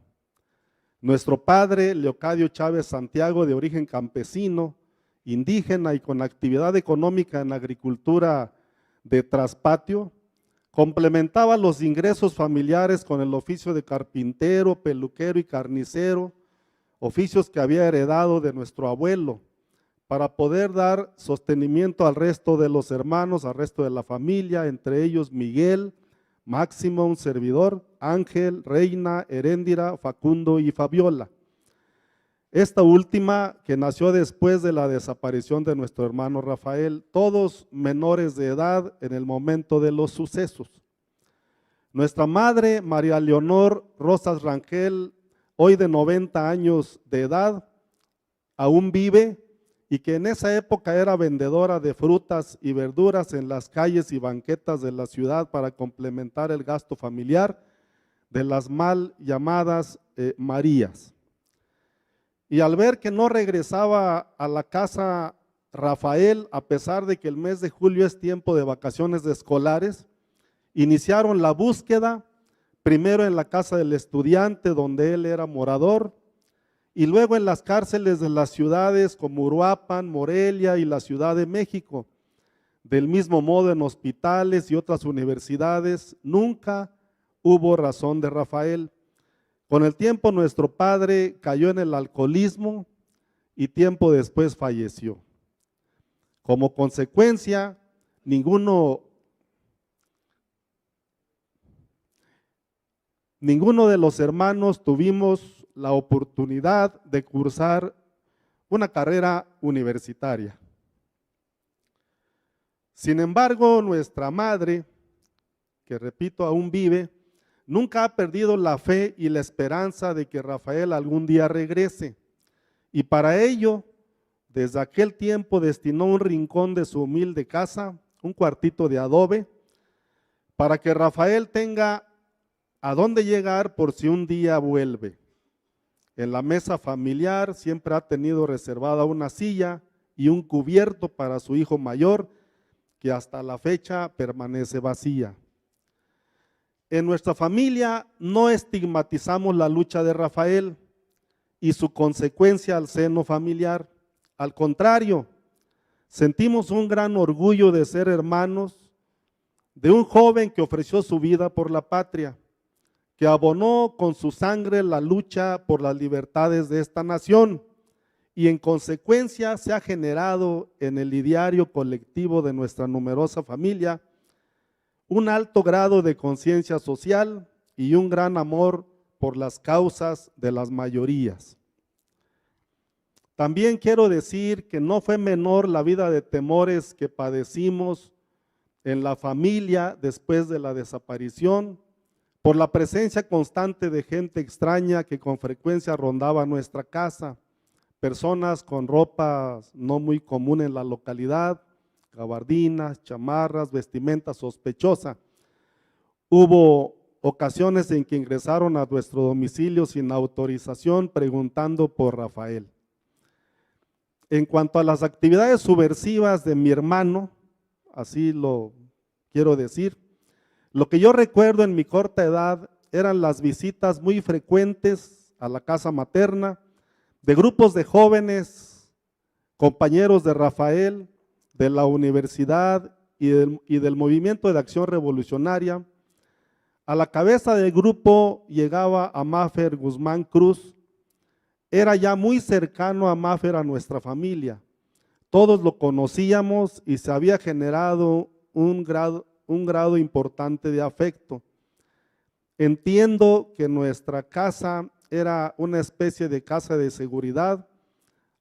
Nuestro padre, Leocadio Chávez Santiago, de origen campesino, indígena y con actividad económica en agricultura de traspatio, complementaba los ingresos familiares con el oficio de carpintero, peluquero y carnicero, oficios que había heredado de nuestro abuelo, para poder dar sostenimiento al resto de los hermanos, al resto de la familia, entre ellos Miguel, Máximo, un servidor, Ángel, Reina, Heréndira, Facundo y Fabiola. Esta última que nació después de la desaparición de nuestro hermano Rafael, todos menores de edad en el momento de los sucesos. Nuestra madre, María Leonor Rosas Rangel, hoy de 90 años de edad, aún vive y que en esa época era vendedora de frutas y verduras en las calles y banquetas de la ciudad para complementar el gasto familiar de las mal llamadas Marías. Y al ver que no regresaba a la casa Rafael, a pesar de que el mes de julio es tiempo de vacaciones escolares, iniciaron la búsqueda, primero en la casa del estudiante donde él era morador, y luego en las cárceles de las ciudades como Uruapan, Morelia y la Ciudad de México. Del mismo modo en hospitales y otras universidades, nunca hubo razón de Rafael. Con el tiempo nuestro padre cayó en el alcoholismo y tiempo después falleció. Como consecuencia, ninguno de los hermanos tuvimos la oportunidad de cursar una carrera universitaria. Sin embargo, nuestra madre, que repito aún vive, nunca ha perdido la fe y la esperanza de que Rafael algún día regrese. Y para ello, desde aquel tiempo destinó un rincón de su humilde casa, un cuartito de adobe, para que Rafael tenga a dónde llegar por si un día vuelve. En la mesa familiar siempre ha tenido reservada una silla y un cubierto para su hijo mayor, que hasta la fecha permanece vacía. En nuestra familia no estigmatizamos la lucha de Rafael y su consecuencia al seno familiar. Al contrario, sentimos un gran orgullo de ser hermanos de un joven que ofreció su vida por la patria, que abonó con su sangre la lucha por las libertades de esta nación y en consecuencia se ha generado en el ideario colectivo de nuestra numerosa familia un alto grado de conciencia social y un gran amor por las causas de las mayorías. También quiero decir que no fue menor la vida de temores que padecimos en la familia después de la desaparición, por la presencia constante de gente extraña que con frecuencia rondaba nuestra casa, personas con ropa no muy común en la localidad, gabardinas, chamarras, vestimenta sospechosa. Hubo ocasiones en que ingresaron a nuestro domicilio sin autorización preguntando por Rafael. En cuanto a las actividades subversivas de mi hermano, así lo quiero decir, lo que yo recuerdo en mi corta edad eran las visitas muy frecuentes a la casa materna de grupos de jóvenes, compañeros de Rafael, de la universidad y del Movimiento de Acción Revolucionaria. A la cabeza del grupo llegaba Amáfer Guzmán Cruz. Era ya muy cercano a Amáfer a nuestra familia. Todos lo conocíamos y se había generado un grado importante de afecto. Entiendo que nuestra casa era una especie de casa de seguridad.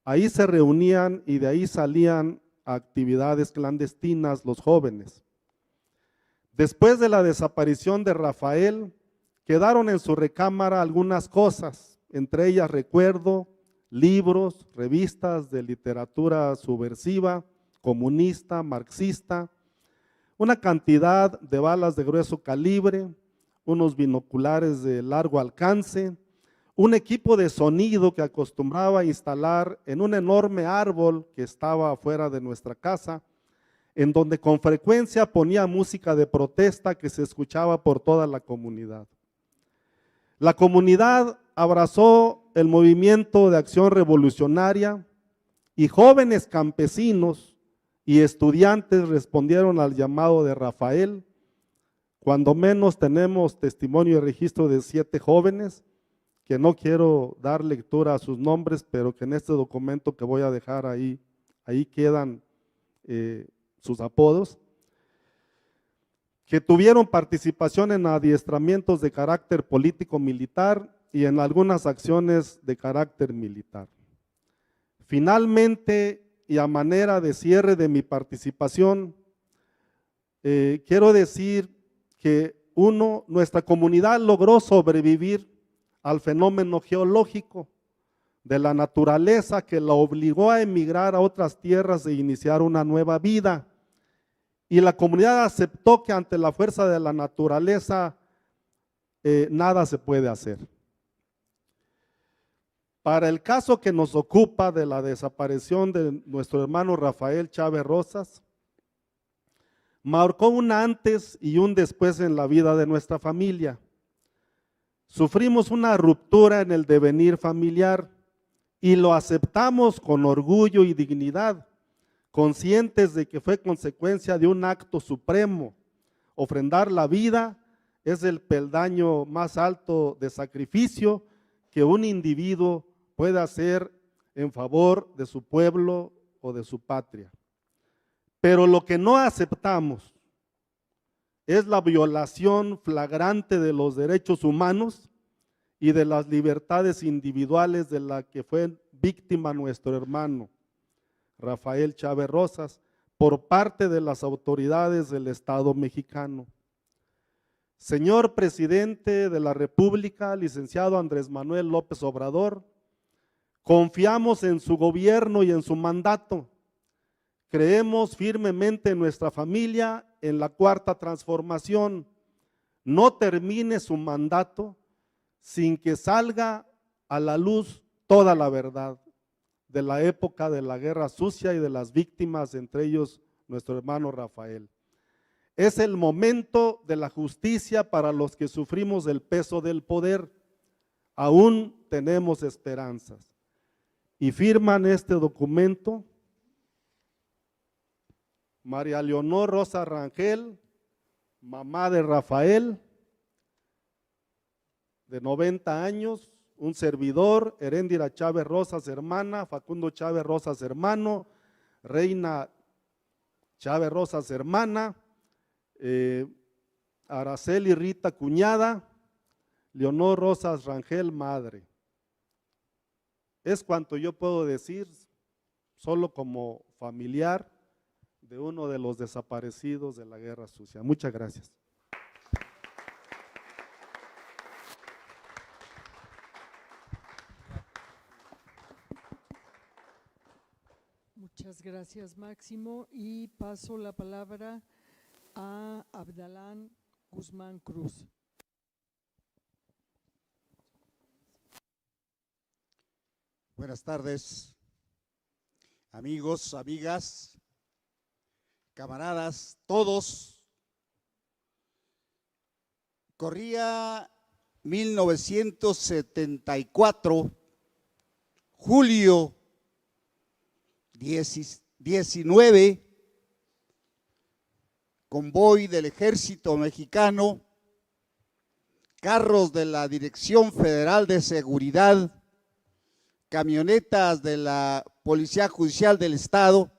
Ahí se reunían y de ahí salían a actividades clandestinas los jóvenes. Después de la desaparición de Rafael, quedaron en su recámara algunas cosas, entre ellas recuerdo, libros, revistas de literatura subversiva, comunista, marxista, una cantidad de balas de grueso calibre, unos binoculares de largo alcance, un equipo de sonido que acostumbraba a instalar en un enorme árbol que estaba afuera de nuestra casa, en donde con frecuencia ponía música de protesta que se escuchaba por toda la comunidad. La comunidad abrazó el movimiento de acción revolucionaria y jóvenes campesinos y estudiantes respondieron al llamado de Rafael. Cuando menos tenemos testimonio y registro de 7 jóvenes, que no quiero dar lectura a sus nombres, pero que en este documento que voy a dejar ahí quedan sus apodos, que tuvieron participación en adiestramientos de carácter político-militar y en algunas acciones de carácter militar. Finalmente, y a manera de cierre de mi participación, quiero decir que nuestra comunidad logró sobrevivir al fenómeno geológico de la naturaleza que la obligó a emigrar a otras tierras e iniciar una nueva vida. Y la comunidad aceptó que ante la fuerza de la naturaleza nada se puede hacer. Para el caso que nos ocupa de la desaparición de nuestro hermano Rafael Chávez Rosas, marcó un antes y un después en la vida de nuestra familia. Sufrimos una ruptura en el devenir familiar y lo aceptamos con orgullo y dignidad, conscientes de que fue consecuencia de un acto supremo. Ofrendar la vida es el peldaño más alto de sacrificio que un individuo puede hacer en favor de su pueblo o de su patria. Pero lo que no aceptamos es la violación flagrante de los derechos humanos y de las libertades individuales de la que fue víctima nuestro hermano Rafael Chávez Rosas por parte de las autoridades del Estado mexicano. Señor Presidente de la República, licenciado Andrés Manuel López Obrador, confiamos en su gobierno y en su mandato. Creemos firmemente en nuestra familia, en la Cuarta Transformación. No termine su mandato sin que salga a la luz toda la verdad de la época de la guerra sucia y de las víctimas, entre ellos nuestro hermano Rafael. Es el momento de la justicia para los que sufrimos el peso del poder. Aún tenemos esperanzas. Y firman este documento María Leonor Rosa Rangel, mamá de Rafael, de 90 años, un servidor, Heréndira Chávez Rosas, hermana, Facundo Chávez Rosas, hermano, Reina Chávez Rosas, hermana, Araceli Rita, cuñada, Leonor Rosas Rangel, madre. Es cuanto yo puedo decir, solo como familiar de uno de los desaparecidos de la Guerra Sucia. Muchas gracias. Muchas gracias, Máximo, y paso la palabra a Abdalán Guzmán Cruz. Buenas tardes, amigos, amigas, camaradas, todos. Corría 1974, julio 19, convoy del Ejército Mexicano, carros de la Dirección Federal de Seguridad, camionetas de la Policía Judicial del Estado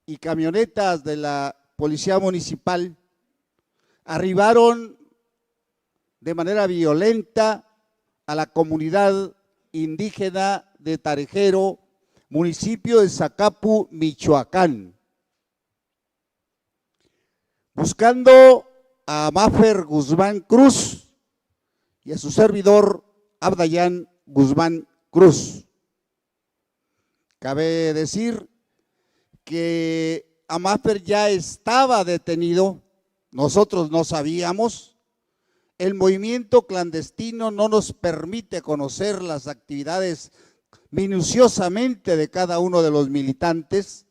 y camionetas de la Policía Municipal arribaron de manera violenta a la comunidad indígena de Tarejero, municipio de Zacapu, Michoacán, buscando a Máfer Guzmán Cruz y a su servidor Abdalán Guzmán Cruz. Cabe decir que Máfer ya estaba detenido, nosotros no sabíamos. El movimiento clandestino no nos permite conocer las actividades minuciosamente de cada uno de los militantes,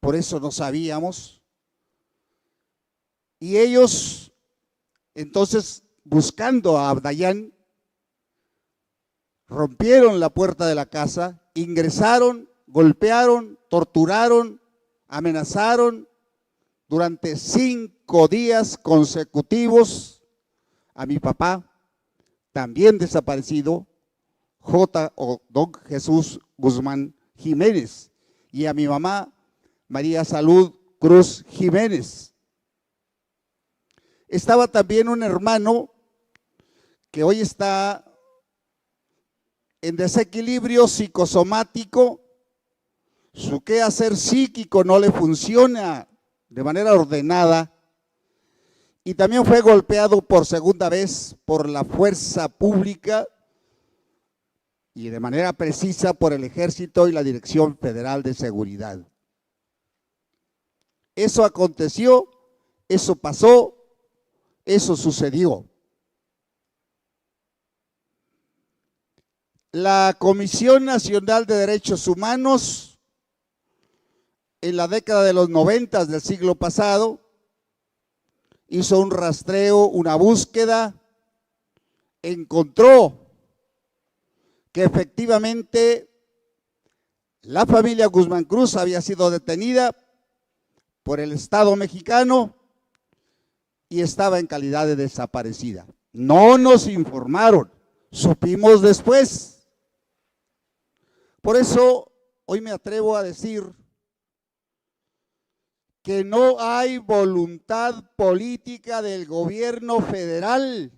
por eso no sabíamos. Y ellos, entonces, buscando a Abdalán, rompieron la puerta de la casa, ingresaron, golpearon, torturaron, amenazaron durante 5 días consecutivos a mi papá, también desaparecido, don Jesús Guzmán Jiménez, y a mi mamá, María Salud Cruz Jiménez. Estaba también un hermano que hoy está en desequilibrio psicosomático, su quehacer psíquico no le funciona de manera ordenada y también fue golpeado por segunda vez por la fuerza pública y de manera precisa por el Ejército y la Dirección Federal de Seguridad. Eso aconteció, eso pasó, eso sucedió. La Comisión Nacional de Derechos Humanos, en la década de los 90 del siglo pasado, hizo un rastreo, una búsqueda, encontró que efectivamente la familia Guzmán Cruz había sido detenida por el Estado mexicano y estaba en calidad de desaparecida. No nos informaron, supimos después. Por eso hoy me atrevo a decir que no hay voluntad política del gobierno federal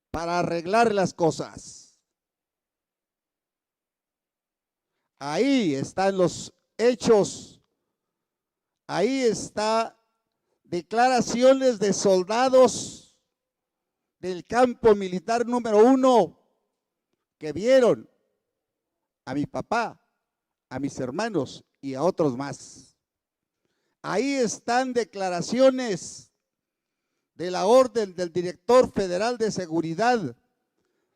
para arreglar las cosas. Ahí están los hechos, ahí está declaraciones de soldados del campo militar número 1 que vieron a mi papá, a mis hermanos y a otros más. Ahí están declaraciones de la orden del director federal de seguridad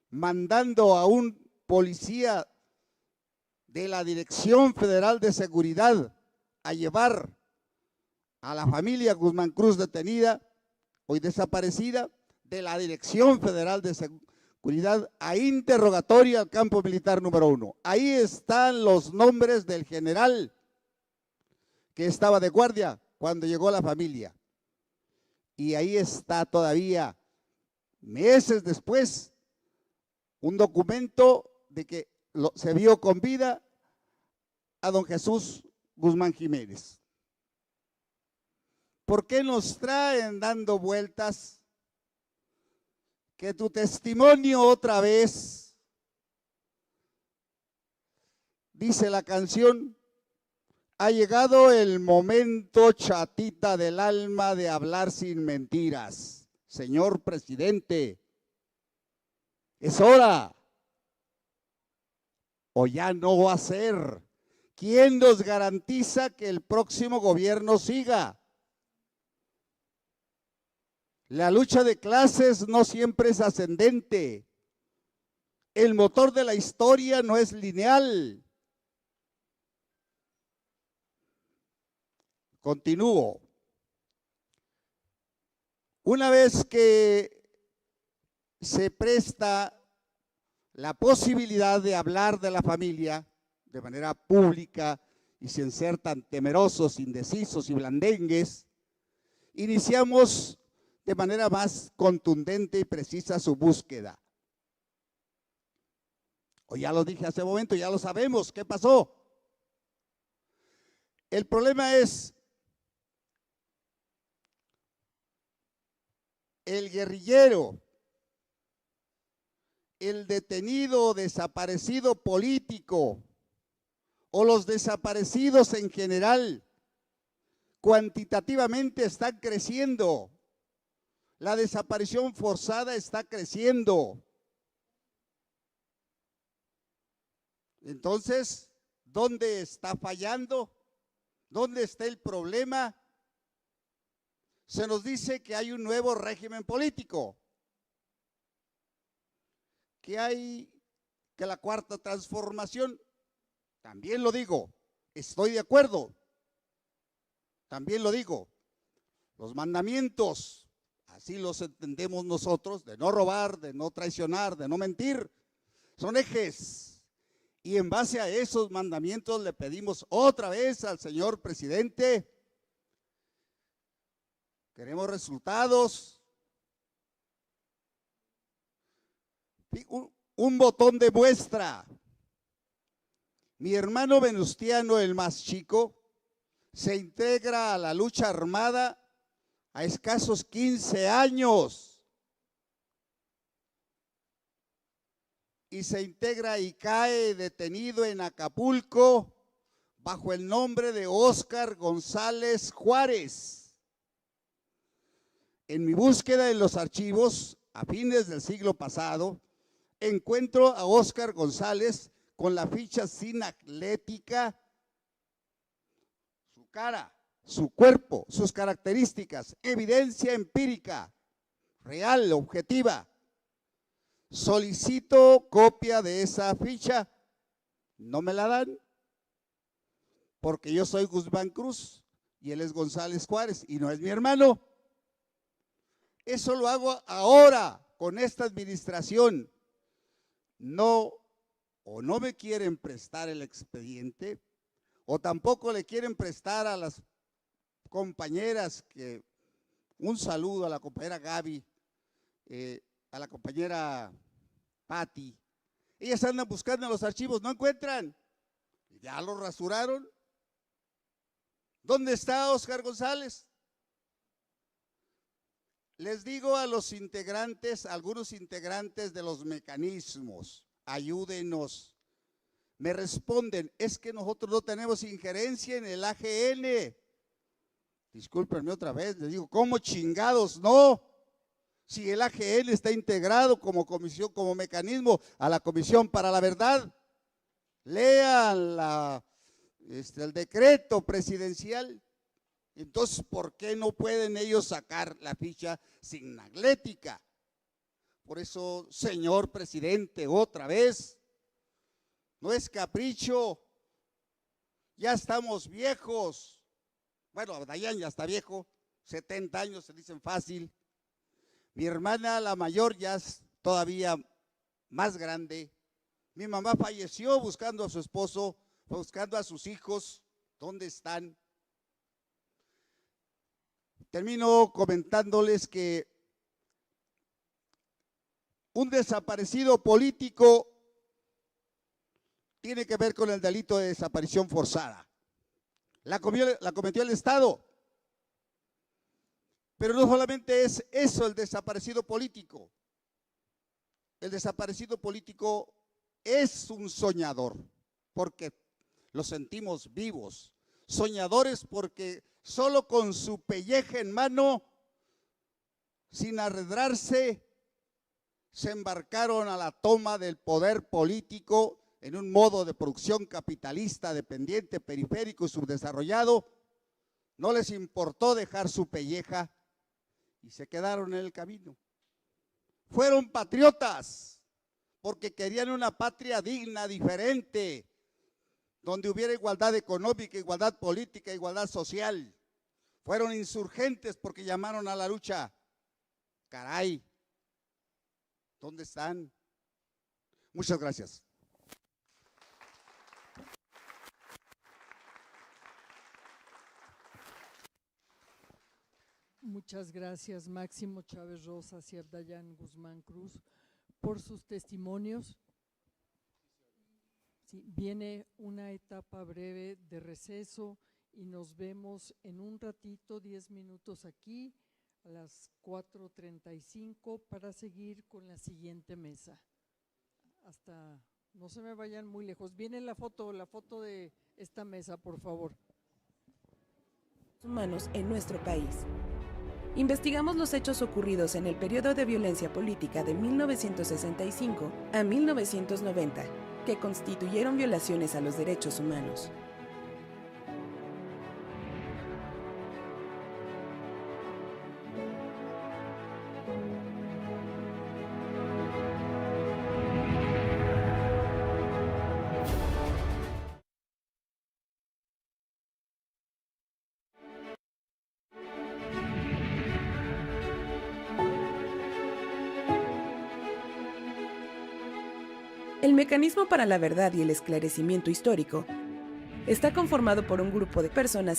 mandando a un policía de la Dirección Federal de Seguridad a llevar a la familia Guzmán Cruz detenida, hoy desaparecida, de la Dirección Federal de Seguridad a interrogatorio al campo militar número 1. Ahí están los nombres del general que estaba de guardia cuando llegó la familia. Y ahí está todavía, meses después, un documento de que se vio con vida a don Jesús Guzmán Jiménez. ¿Por qué nos traen dando vueltas? Que tu testimonio otra vez, dice la canción, Ha llegado el momento, chatita del alma, de hablar sin mentiras. Señor presidente, es hora. ¿O ya no va a ser? ¿Quién nos garantiza que el próximo gobierno siga? La lucha de clases no siempre es ascendente. El motor de la historia no es lineal. Continúo. Una vez que se presta la posibilidad de hablar de la familia de manera pública y sin ser tan temerosos, indecisos y blandengues, iniciamos de manera más contundente y precisa su búsqueda. O ya lo dije hace un momento, ya lo sabemos, ¿qué pasó? El problema es el guerrillero, el detenido o desaparecido político o los desaparecidos en general cuantitativamente están creciendo. La desaparición forzada está creciendo. Entonces, ¿dónde está fallando? ¿Dónde está el problema? Se nos dice que hay un nuevo régimen político, que la cuarta transformación, también lo digo, estoy de acuerdo, también lo digo, los mandamientos, así los entendemos nosotros, de no robar, de no traicionar, de no mentir, son ejes. Y en base a esos mandamientos le pedimos otra vez al señor presidente. Queremos resultados. Un botón de muestra. Mi hermano Venustiano, el más chico, se integra a la lucha armada a escasos 15 años. Y se integra y cae detenido en Acapulco bajo el nombre de Óscar González Juárez. En mi búsqueda en los archivos, a fines del siglo pasado, encuentro a Óscar González con la ficha sinatlética, su cara, su cuerpo, sus características, evidencia empírica, real, objetiva. Solicito copia de esa ficha, no me la dan, porque yo soy Guzmán Cruz y él es González Juárez y no es mi hermano. Eso lo hago ahora con esta administración. No, o no me quieren prestar el expediente, o tampoco le quieren prestar a las compañeras, que un saludo a la compañera Gaby, a la compañera Patti. Ellas andan buscando en los archivos, no encuentran, ya lo rasuraron. ¿Dónde está Óscar González? Les digo a los integrantes, algunos integrantes de los mecanismos, ayúdenos. Me responden, es que nosotros no tenemos injerencia en el AGN. Discúlpenme otra vez, les digo, ¿cómo chingados no? Si el AGN está integrado como comisión, como mecanismo a la Comisión para la Verdad. Lean el decreto presidencial. Entonces, ¿por qué no pueden ellos sacar la ficha sinatlética? Por eso, señor presidente, otra vez, no es capricho, ya estamos viejos. Bueno, Dayan ya está viejo, 70 años se dicen fácil. Mi hermana, la mayor, ya es todavía más grande. Mi mamá falleció buscando a su esposo, buscando a sus hijos. ¿Dónde están? Termino comentándoles que un desaparecido político tiene que ver con el delito de desaparición forzada. La cometió el Estado. Pero no solamente es eso el desaparecido político. El desaparecido político es un soñador, porque lo sentimos vivos. soñadores, porque solo con su pelleje en mano, sin arredrarse, se embarcaron a la toma del poder político en un modo de producción capitalista, dependiente, periférico y subdesarrollado. No les importó dejar su pelleja y se quedaron en el camino. Fueron patriotas porque querían una patria digna, diferente, donde hubiera igualdad económica, igualdad política, igualdad social. Fueron insurgentes porque llamaron a la lucha. Caray, ¿dónde están? Muchas gracias. Muchas gracias, Máximo Chávez Rosas y Abdayán Guzmán Cruz, por sus testimonios. Sí, viene una etapa breve de receso y nos vemos en un ratito, 10 minutos aquí, a las 4:35, para seguir con la siguiente mesa. Hasta, no se me vayan muy lejos. Viene la foto de esta mesa, por favor. Humanos en nuestro país. Investigamos los hechos ocurridos en el periodo de violencia política de 1965 a 1990, que constituyeron violaciones a los derechos humanos. El Mecanismo para la Verdad y el Esclarecimiento Histórico está conformado por un grupo de personas